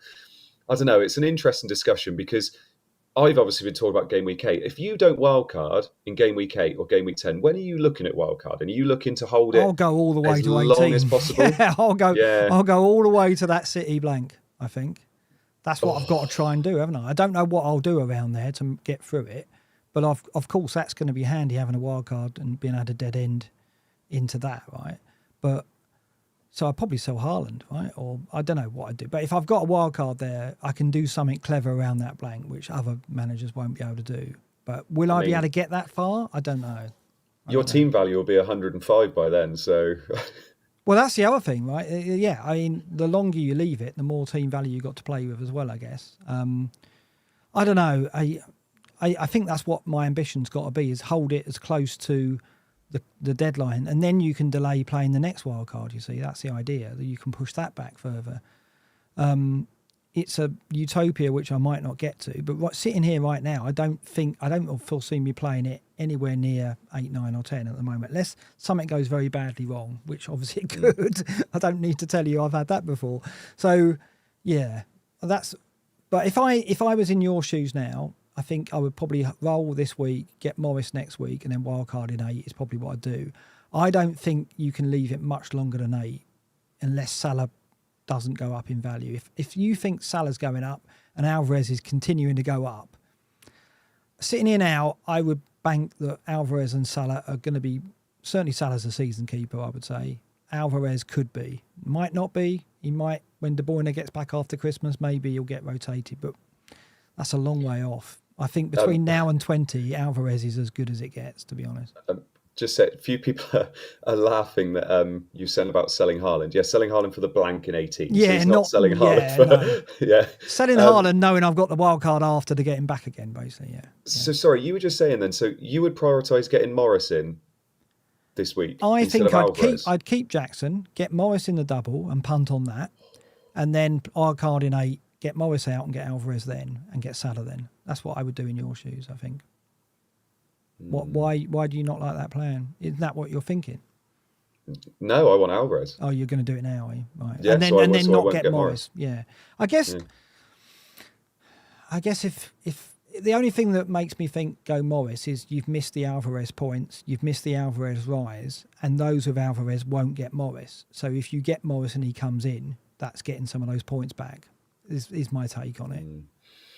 I don't know. It's an interesting discussion because I've obviously been talking about game week 8. If you don't wildcard in game week 8 or game week 10, when are you looking at wildcard? And are you looking to hold it? I'll go all the way to 18. As long as possible. I'll go all the way to that City blank. I think that's what I've got to try and do, haven't I? I don't know what I'll do around there to get through it, but of course that's going to be handy having a wildcard and being able to dead end into that, right? But. So I'd probably sell Hojlund, right? Or I don't know what I'd do. But if I've got a wild card there, I can do something clever around that blank, which other managers won't be able to do. But will I be able to get that far? I don't know. Your team value will be 105 by then, so... Well, that's the other thing, right? Yeah, I mean, the longer you leave it, the more team value you've got to play with as well, I guess. I don't know. I think that's what my ambition's got to be, is hold it as close to... the deadline, and then you can delay playing the next wild card. You see, that's the idea, that you can push that back further. It's a utopia which I might not get to, but sitting here right now, I don't foresee me playing it anywhere near 8, 9 or 10 at the moment, unless something goes very badly wrong, which obviously it could. I don't need to tell you I've had that before. So yeah, but if I was in your shoes now, I think I would probably roll this week, get Morris next week, and then wildcard in 8 is probably what I'd do. I don't think you can leave it much longer than 8 unless Salah doesn't go up in value. If you think Salah's going up and Alvarez is continuing to go up, sitting here now, I would bank that Alvarez and Salah are going to be, certainly Salah's a season keeper, I would say. Alvarez could be. Might not be. He might, when De Bruyne gets back after Christmas, maybe he'll get rotated, but that's a long way off. I think between now and 20, Alvarez is as good as it gets, to be honest. Just said, a few people are laughing that you said about selling Haaland. Yeah, selling Haaland for the blank in 18. Yeah, so he's not selling Haaland for... No. Yeah. Selling Haaland knowing I've got the wild card after to get him back again, basically, yeah. So, sorry, you were just saying then, so you would prioritise getting Morris in this week I instead think of I'd keep Jackson, get Morris in the double and punt on that, and then wild card in 8, get Morris out and get Alvarez then, and get Salah then. That's what I would do in your shoes, I think. Why do you not like that plan? Isn't that what you're thinking? No, I want Alvarez. Oh, you're going to do it now, are you? Right. Yeah, and then, so not get Morris. Yeah. I guess if the only thing that makes me think go Morris is you've missed the Alvarez points, you've missed the Alvarez rise, and those with Alvarez won't get Morris. So if you get Morris and he comes in, that's getting some of those points back, is my take on it.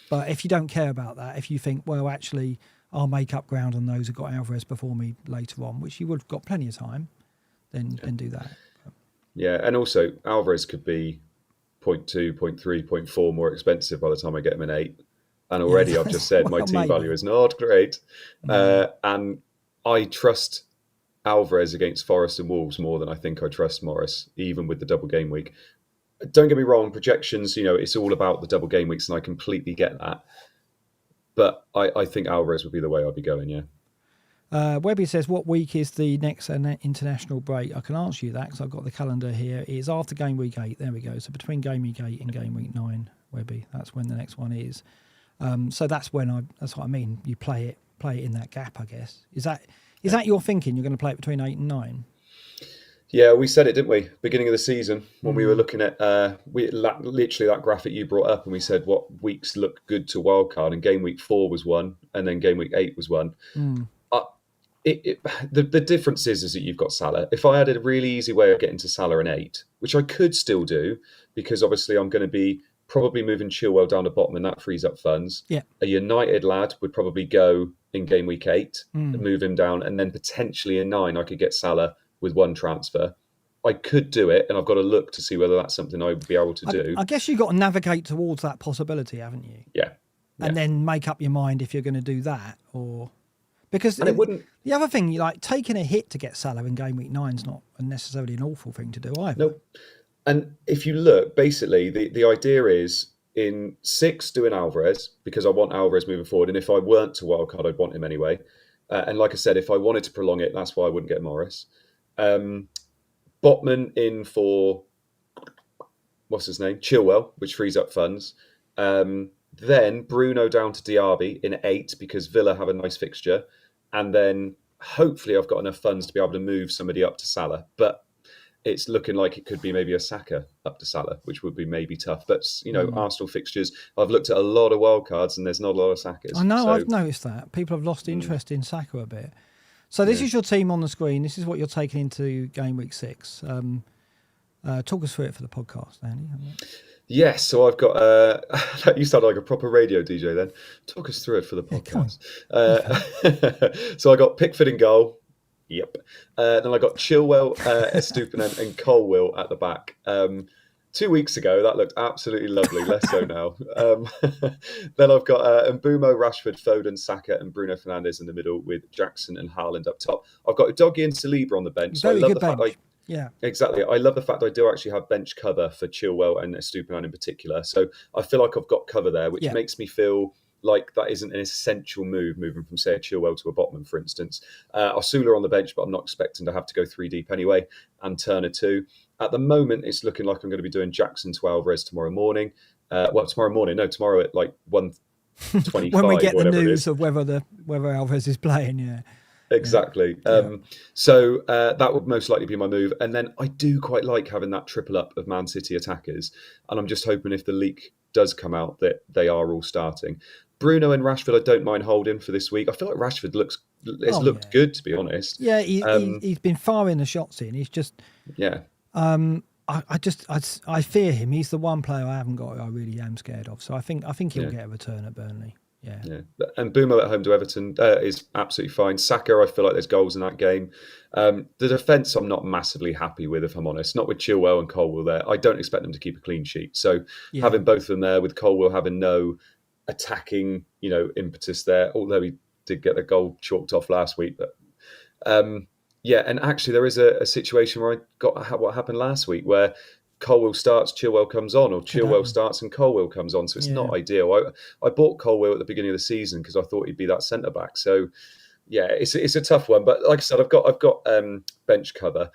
But if you don't care about that, if you think, well, actually, I'll make up ground on those who got Alvarez before me later on, which you would have got plenty of time, then do that. Yeah, and also Alvarez could be 0.2, 0.3, 0.4 more expensive by the time I get him in 8. And already I've just said my team value is not great. And I trust Alvarez against Forest and Wolves more than I think I trust Morris, even with the double game week. Don't get me wrong, projections, it's all about the double game weeks, and I completely get that. But I think Alvarez would be the way I'd be going, yeah. Webby says, what week is the next international break? I can answer you that because I've got the calendar here. It is after game week 8. There we go. So between game week 8 and game week 9, Webby, that's when the next one is. So that's when that's what I mean. You play it in that gap, I guess. Is that your thinking? You're going to play it between 8 and 9? Yeah, we said it, didn't we? Beginning of the season when we were looking at literally that graphic you brought up, and we said what weeks look good to wildcard, and game week 4 was one, and then game week 8 was one. Uh, the difference is that you've got Salah. If I had a really easy way of getting to Salah in 8, which I could still do, because obviously I'm going to be probably moving Chilwell down the bottom, and that frees up funds. Yeah. A United lad would probably go in game week 8 and move him down, and then potentially in 9 I could get Salah with one transfer. I could do it, and I've got to look to see whether that's something I would be able to do. I guess you've got to navigate towards that possibility, haven't you? Yeah. And then make up your mind if you're going to do that, or because it wouldn't. The other thing, like taking a hit to get Salah in game week 9 is not necessarily an awful thing to do either. No. And if you look, basically, the idea is in 6 doing Alvarez, because I want Alvarez moving forward, and if I weren't to wildcard, I'd want him anyway. And like I said, if I wanted to prolong it, that's why I wouldn't get Morris. Botman in for, what's his name? Chilwell, which frees up funds. Then Bruno down to Diaby in 8 because Villa have a nice fixture. And then hopefully I've got enough funds to be able to move somebody up to Salah. But it's looking like it could be maybe a Saka up to Salah, which would be maybe tough. But, Arsenal fixtures, I've looked at a lot of wildcards and there's not a lot of Sakas. I know, I've noticed that. People have lost interest in Saka a bit. So this is your team on the screen. This is what you're taking into game week 6. Talk us through it for the podcast, Andy. Yes, so I've got... you sound like a proper radio DJ then. Talk us through it for the podcast. So I got Pickford in goal. Yep. Then I got Chilwell, Estupiñán and Colwill at the back. 2 weeks ago, that looked absolutely lovely. Less so now. Then I've got Mbeumo, Rashford, Foden, Saka, and Bruno Fernandes in the middle with Jackson and Haaland up top. I've got Udogie and Saliba on the bench. So Very good bench. Yeah, exactly. I love the fact that I do actually have bench cover for Chilwell and Estupiñán in particular. So I feel like I've got cover there, which makes me feel like that isn't an essential move, moving from, say, a Chilwell to a Botman, for instance. Arsula on the bench, but I'm not expecting to have to go 3 deep anyway, and Turner too. At the moment, it's looking like I'm going to be doing Jackson to Alvarez tomorrow morning. Tomorrow at like 1:25. When we get the news of whether Alvarez is playing, yeah. Exactly. So that would most likely be my move. And then I do quite like having that triple up of Man City attackers. And I'm just hoping if the leak does come out that they are all starting. Bruno and Rashford, I don't mind holding for this week. I feel like Rashford looked good, to be honest. Yeah, he's been firing the shots in. He's just... Yeah. I fear him. He's the one player I haven't got who I really am scared of. So I think he'll get a return at Burnley. Yeah. And Mbeumo at home to Everton is absolutely fine. Saka, I feel like there's goals in that game. The defence I'm not massively happy with, if I'm honest. Not with Chilwell and Colwill there. I don't expect them to keep a clean sheet. So having both of them there, with Colwill having no attacking, impetus there, although he did get a goal chalked off last week. But and actually there is a situation where I got what happened last week where Colwill starts, Chilwell comes on, or Chilwell starts and Colwill comes on. So it's not ideal. I bought Colwill at the beginning of the season because I thought he'd be that centre back. So it's a tough one. But like I said, I've got bench cover.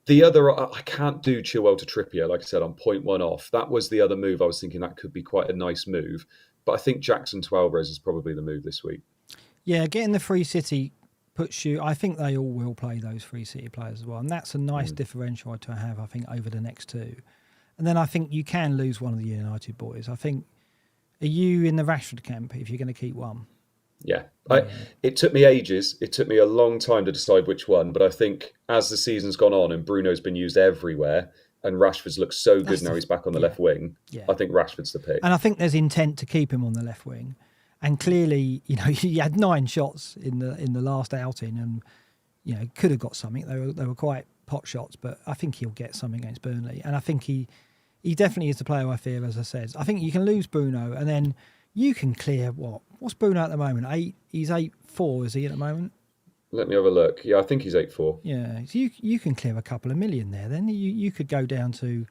The other, I can't do Chilwell to Trippier. Like I said, I'm 0.1 off. That was the other move. I was thinking that could be quite a nice move. But I think Jackson to Alvarez is probably the move this week. Yeah, getting the free City puts you... I think they all will play those free City players as well. And that's a nice differential to have, I think, over the next 2. And then I think you can lose one of the United boys. I think... Are you in the Rashford camp if you're going to keep one? Yeah. It took me ages. It took me a long time to decide which one. But I think as the season's gone on and Bruno's been used everywhere and Rashford's looked so good now he's back on the left wing, I think Rashford's the pick. And I think there's intent to keep him on the left wing. And clearly, he had 9 shots in the last outing and, could have got something. They were quite pot shots, but I think he'll get something against Burnley. And I think he definitely is the player I fear, as I said. I think you can lose Bruno and then you can clear what's Bruno at the moment? 8? He's 8.4, is he at the moment? Let me have a look. Yeah, I think he's 8.4. Yeah, so you can clear a couple of million there. Then you could go down to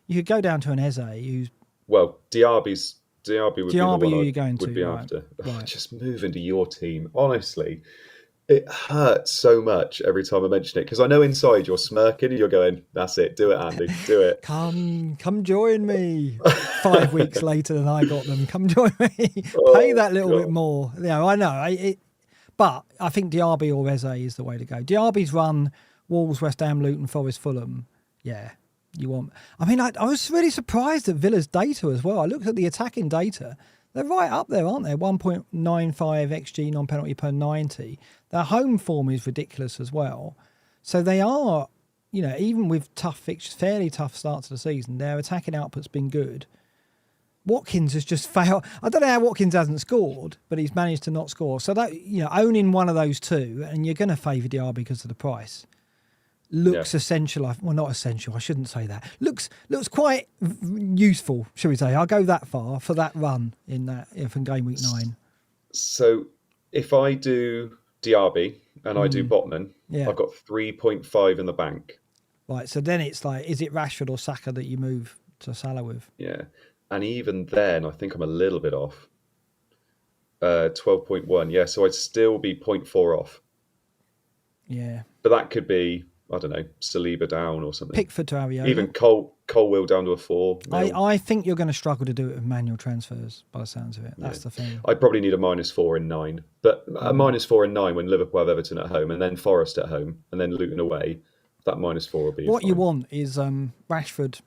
an Eze who's... Well, Diaby would be the one would be after. Right. Just move into your team. Honestly, it hurts so much every time I mention it because I know inside you're smirking and you're going, "That's it, do it, Andy, do it." Come join me. 5 weeks later than I got them. Come join me. Pay that little bit more. I know. But I think Diaby or Eze is the way to go. Diaby's run Wolves, West Ham, Luton, Forest, Fulham. Yeah, you want... I mean, I was really surprised at Villa's data as well. I looked at the attacking data. They're right up there, aren't they? 1.95 XG non-penalty per 90. Their home form is ridiculous as well. So they are, even with tough fixtures, fairly tough start to the season, their attacking output's been good. Watkins has just failed. I don't know how Watkins hasn't scored, but he's managed to not score. So that, owning one of those two, and you're going to favour Diaby because of the price, looks essential. Well, not essential. I shouldn't say that. Looks quite useful, shall we say? I'll go that far for that run from game week 9. So if I do Diaby and I do Botman, I've got 3.5 in the bank. Right. So then it's like, is it Rashford or Saka that you move to Salah with? Yeah. And even then, I think I'm a little bit off. 12.1. Yeah. So I'd still be 0.4 off. Yeah. But that could be, I don't know, Saliba down or something. Pickford to Ariola. Even Colwill down to a 4. I think you're going to struggle to do it with manual transfers by the sounds of it. That's the thing. I'd probably need a -4 in 9. But a -4 in 9 when Liverpool have Everton at home and then Forest at home and then Luton away, that -4 will be What fine. you want is Rashford,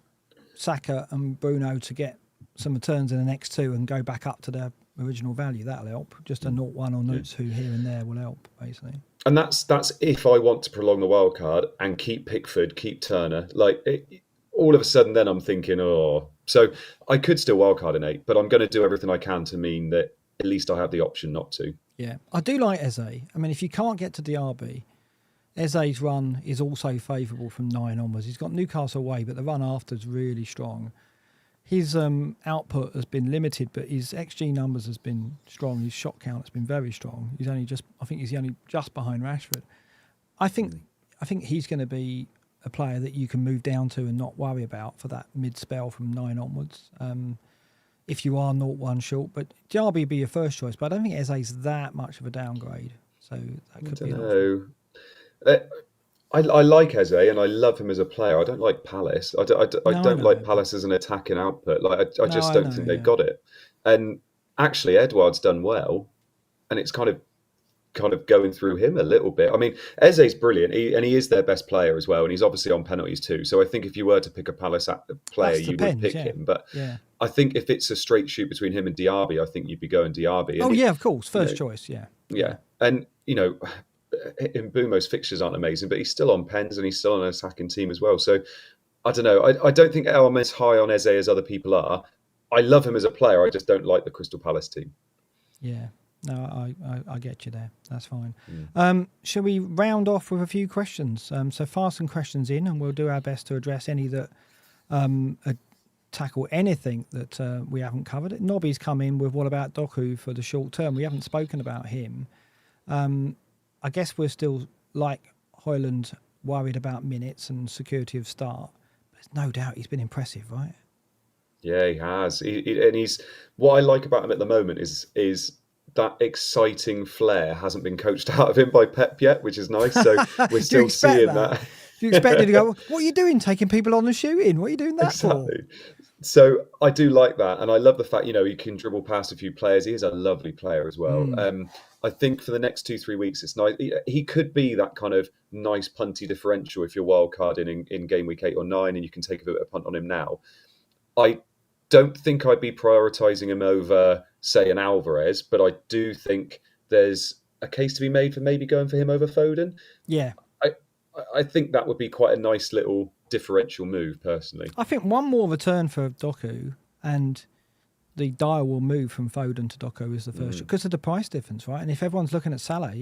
Saka and Bruno to get some returns in the next 2 and go back up to their original value. That'll help. Just a 0-1 or 0-2 here and there will help, basically. And that's if I want to prolong the wild card and keep Pickford, keep Turner. All of a sudden, then I'm thinking, so I could still wildcard in 8, but I'm going to do everything I can to mean that at least I have the option not to. Yeah, I do like Eze. I mean, if you can't get to Diaby, Eze's run is also favourable from 9 onwards. He's got Newcastle away, but the run after is really strong. His output has been limited, but his XG numbers has been strong. His shot count has been very strong. He's only just behind Rashford. I think he's going to be a player that you can move down to and not worry about for that mid spell from 9 onwards. If you are 0-1 short, but Diaby would be your first choice. But I don't think Eze's that much of a downgrade, so that could be an option. I like Eze and I love him as a player. I don't like Palace. I don't like Palace as an attacking output. I just don't think they've got it. And actually, Edouard's done well, and it's kind of going through him a little bit. I mean, Eze's brilliant, and he is their best player as well, and he's obviously on penalties too. So I think if you were to pick a Palace player, you would pick him. But I think if it's a straight shoot between him and Diaby, I think you'd be going Diaby. And of course, first choice, Yeah, and Mbumo's fixtures aren't amazing, but he's still on pens and he's still on an attacking team as well. So I don't know. I don't think I'm as high on Eze as other people are. I love him as a player. I just don't like the Crystal Palace team. Yeah. No, I get you there. That's fine. Shall we round off with a few questions? So fire some questions in and we'll do our best to address any that tackle anything that we haven't covered. Nobby's come in with what about Doku for the short term? We haven't spoken about him. I guess we're still, like Hojlund, worried about minutes and security of start. But there's no doubt he's been impressive, right? Yeah, he has. And he's what I like about him at the moment is that exciting flair hasn't been coached out of him by Pep yet, which is nice. So we're still seeing that. You expect him to go, what are you doing, taking people on the shooting? What are you doing that for? So I do like that. And I love the fact, he can dribble past a few players. He is a lovely player as well. I think for the next 2-3 weeks, it's nice. He could be that kind of nice punty differential if you're wild carding in game week 8 or 9 and you can take a bit of a punt on him now. I don't think I'd be prioritising him over, say, an Alvarez, but I do think there's a case to be made for maybe going for him over Foden. Yeah. I think that would be quite a nice little differential move, personally. I think one more return for Doku and the dial will move from Foden to Doku is the first, because of the price difference, right? And if everyone's looking at Salah,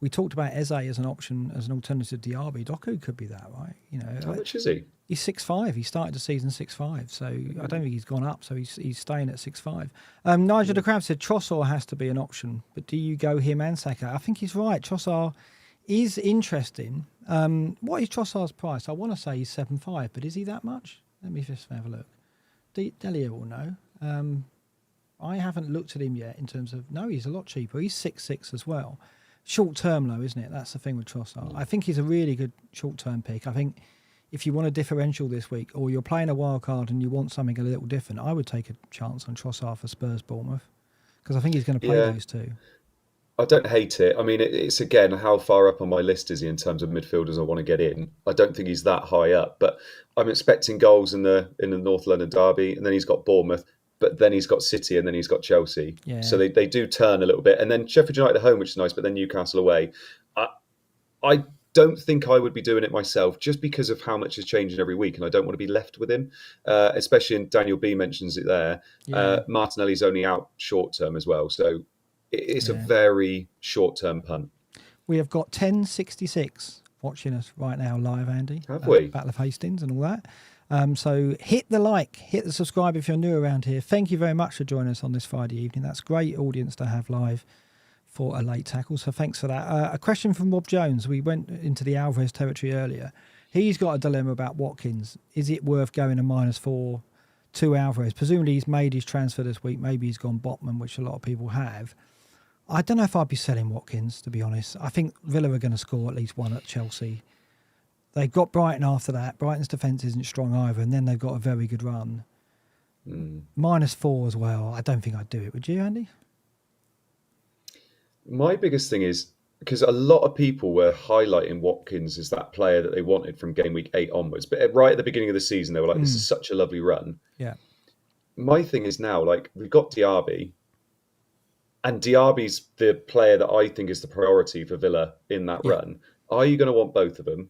we talked about Eze as an option, as an alternative to Diaby. Doku could be that, right? How much is he? He's 6'5". He started the season 6'5", so I don't think he's gone up. So he's staying at 6'5". Nigel de Crab said Trossard has to be an option, but do you go him and Saka? I think he's right. Trossard is interesting. What is Trossard's price? I want to say he's 7.5, but is he that much? Let me just have a look. Delia will know. I haven't looked at him yet in terms of... No, he's a lot cheaper. He's 6.6 as well. Short term, though, isn't it? That's the thing with Trossard. I think he's a really good short-term pick. I think if you want a differential this week, or you're playing a wild card and you want something a little different, I would take a chance on Trossard for Spurs Bournemouth, because I think he's going to play those two. I don't hate it. I mean, it's again, how far up on my list is he in terms of midfielders I want to get in? I don't think he's that high up, but I'm expecting goals in the North London derby, and then he's got Bournemouth, but then he's got City, and then he's got Chelsea. Yeah. So they do turn a little bit, and then Sheffield United at home, which is nice, but then Newcastle away. I don't think I would be doing it myself, just because of how much is changing every week, and I don't want to be left with him. Especially, and Daniel B mentions it there. Yeah. Martinelli's only out short term as well, so it's a very short term punt. We have got 1066 watching us right now live, Andy. Have we? Battle of Hastings and all that. So hit the like, hit the subscribe if you're new around here. Thank you very much for joining us on this Friday evening. That's a great audience to have live for a late tackle. So thanks for that. A question from Rob Jones. We went into the Alvarez territory earlier. He's got a dilemma about Watkins. Is it worth going a -4 to Alvarez? Presumably he's made his transfer this week. Maybe he's gone Botman, which a lot of people have. I don't know if I'd be selling Watkins, to be honest. I think Villa are going to score at least one at Chelsea. They've got Brighton after that. Brighton's defence isn't strong either, and then they've got a very good run. -4 as well. I don't think I'd do it. Would you, Andy? My biggest thing is, because a lot of people were highlighting Watkins as that player that they wanted from game week 8 onwards. But right at the beginning of the season, they were like, this is such a lovely run. Yeah. My thing is now, like, we've got Diaby. And Diaby's the player that I think is the priority for Villa in that run. Are you going to want both of them?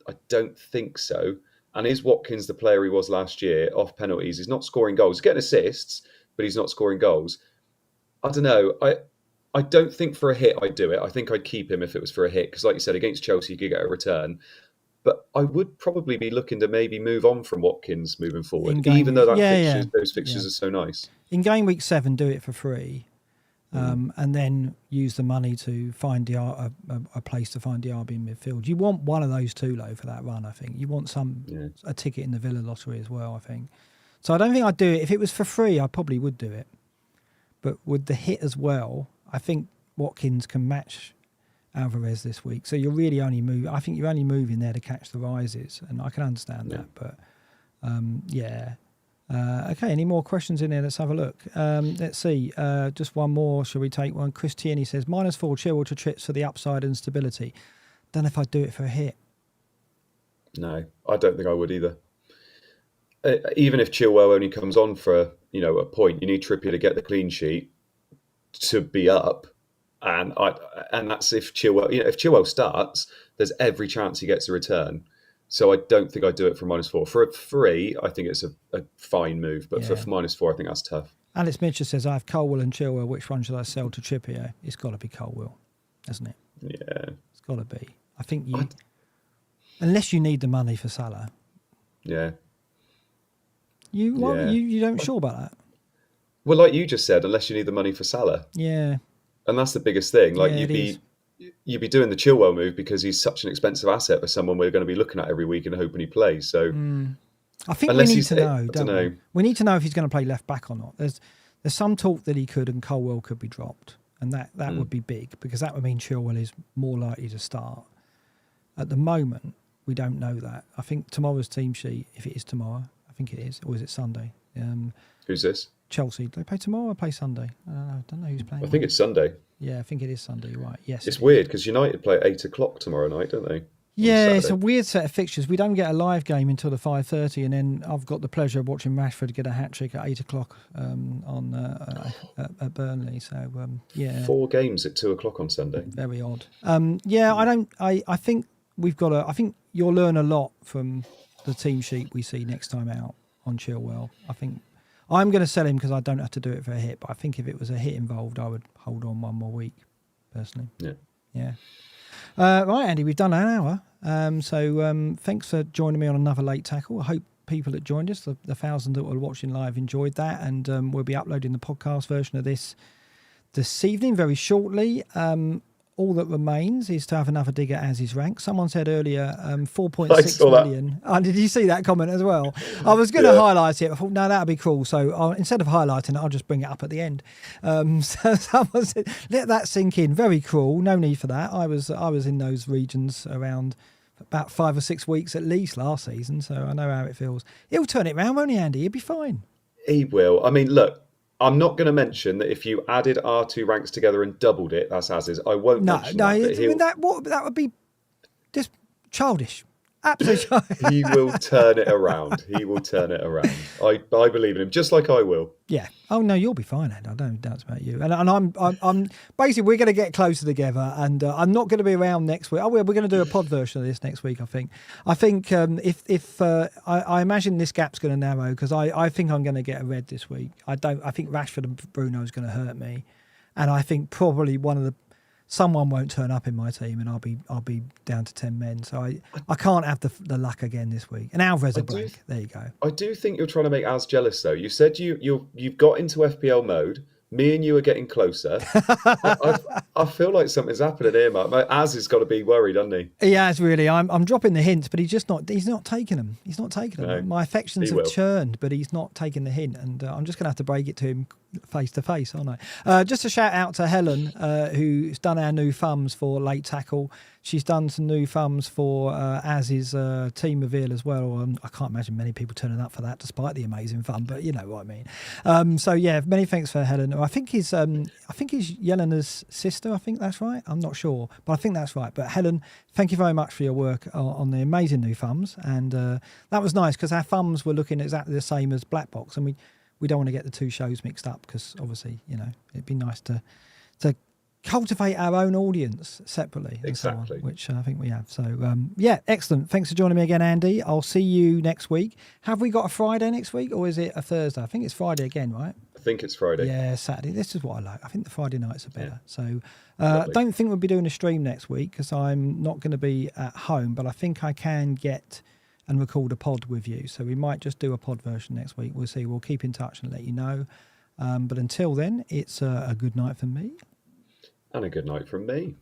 I don't think so. And is Watkins the player he was last year off penalties? He's not scoring goals. He's getting assists, but he's not scoring goals. I don't know. I don't think for a hit I'd do it. I think I'd keep him if it was for a hit. Because like you said, against Chelsea, you could get a return. But I would probably be looking to maybe move on from Watkins moving forward, even though those fixtures are so nice. In game week 7, do it for free. And then use the money to find a place to find Diaby in midfield. You want one of those two, though, for that run, I think. You want a ticket in the Villa lottery as well, I think. So I don't think I'd do it. If it was for free, I probably would do it. But with the hit as well, I think Watkins can match Alvarez this week. So you're really only I think you're only moving there to catch the rises, and I can understand that. But, okay, any more questions in there? Let's have a look. Let's see. Just one more. Shall we take one? Chris Tierney says, -4 Chilwell to trips for the upside and stability. Don't know if I'd do it for a hit. No, I don't think I would either. Even if Chilwell only comes on for a point, you need Trippier to get the clean sheet to be up. And that's if Chilwell starts, there's every chance he gets a return. So I don't think I'd do it for -4. For a free, I think it's a fine move. But for -4, I think that's tough. Alex Mitchell says, I have Colwell and Chilwell. Which one should I sell to Trippier? It's got to be Colwell, hasn't it? Yeah. It's got to be. I think unless you need the money for Salah. Yeah. You don't sure about that? Well, like you just said, unless you need the money for Salah. Yeah. And that's the biggest thing. Like you'd be doing the Chilwell move because he's such an expensive asset for someone we're going to be looking at every week and hoping he plays. So I think we need to know, don't we? We need to know if he's going to play left back or not. There's some talk that he could and Colwell could be dropped. And that would be big because that would mean Chilwell is more likely to start. At the moment, we don't know that. I think tomorrow's team sheet, if it is tomorrow, I think it is, or is it Sunday? Who's this? Chelsea. Do they play tomorrow or play Sunday? I don't know who's playing. I think it's Sunday. Yeah, I think it is Sunday, right. Yes. It's weird because United play at 8 o'clock tomorrow night, don't they? Yeah, it's a weird set of fixtures. We don't get a live game until the 5:30, and then I've got the pleasure of watching Rashford get a hat-trick at 8 o'clock at Burnley. So, 4 games at 2 o'clock on Sunday. Very odd. I think we've got I think you'll learn a lot from the team sheet we see next time out on Chilwell. I think I'm going to sell him because I don't have to do it for a hit, but I think if it was a hit involved, I would hold on one more week, personally. Yeah. Right, Andy, we've done an hour. So thanks for joining me on another late tackle. I hope people that joined us, the 1,000 that were watching live, enjoyed that. And we'll be uploading the podcast version of this evening very shortly. All that remains is to have another dig at Az's rank. Someone said earlier 4.6 million. Did you see that comment as well? I was going to highlight it. I thought, no, that would be cool. So instead of highlighting it, I'll just bring it up at the end. So someone said, let that sink in. Very cruel. No need for that. I was in those regions around about 5 or 6 weeks at least last season. So I know how it feels. He'll turn it around, won't he, Andy? He'll be fine. He will. I mean, look, I'm not going to mention that if you added our two ranks together and doubled it, that's as is. I won't mention that. That would be just childish. Absolutely childish. He will turn it around. He will turn it around. I believe in him, just like I will. Yeah. Oh no, you'll be fine, Ed. I don't doubt about you. And I'm basically we're going to get closer together, and I'm not going to be around next week. Oh, we're going to do a pod version of this next week. I think if I imagine this gap's going to narrow because I think I'm going to get a red this week. I think Rashford and Bruno is going to hurt me, and I think probably someone won't turn up in my team, and I'll be down to 10 men. So I can't have the luck again this week. And Alvarez a blank. There you go. I do think you're trying to make Az jealous, though. You said you've got into FPL mode. Me and you are getting closer. I feel like something's happening here, Mark. Az has got to be worried, hasn't he? He has really. I'm dropping the hints, but he's not taking them. He's not taking them. My affections have churned, but he's not taking the hint, and I'm just going to have to break it to him face to face, aren't I? Just a shout out to Helen, who's done our new thumbs for late tackle. She's done some new thumbs for Az's team reveal as well. I can't imagine many people turning up for that, despite the amazing fun. But you know what I mean. So yeah, many thanks for Helen. I think he's Yelena's sister. I think that's right. I'm not sure, but I think that's right. But Helen, thank you very much for your work on the amazing new thumbs, and that was nice because our thumbs were looking exactly the same as BlackBox, and we don't want to get the two shows mixed up because obviously it'd be nice to cultivate our own audience separately. Exactly. So on, which I think we have. So, yeah, excellent. Thanks for joining me again, Andy. I'll see you next week. Have we got a Friday next week or is it a Thursday? I think it's Friday again, right? I think it's Friday. Yeah, Saturday. This is what I like. I think the Friday nights are better. Yeah. So, don't think we'll be doing a stream next week because I'm not going to be at home, but I think I can get and record a pod with you. So we might just do a pod version next week. We'll see. We'll keep in touch and let you know. But until then, it's a good night from me. And a good night from me.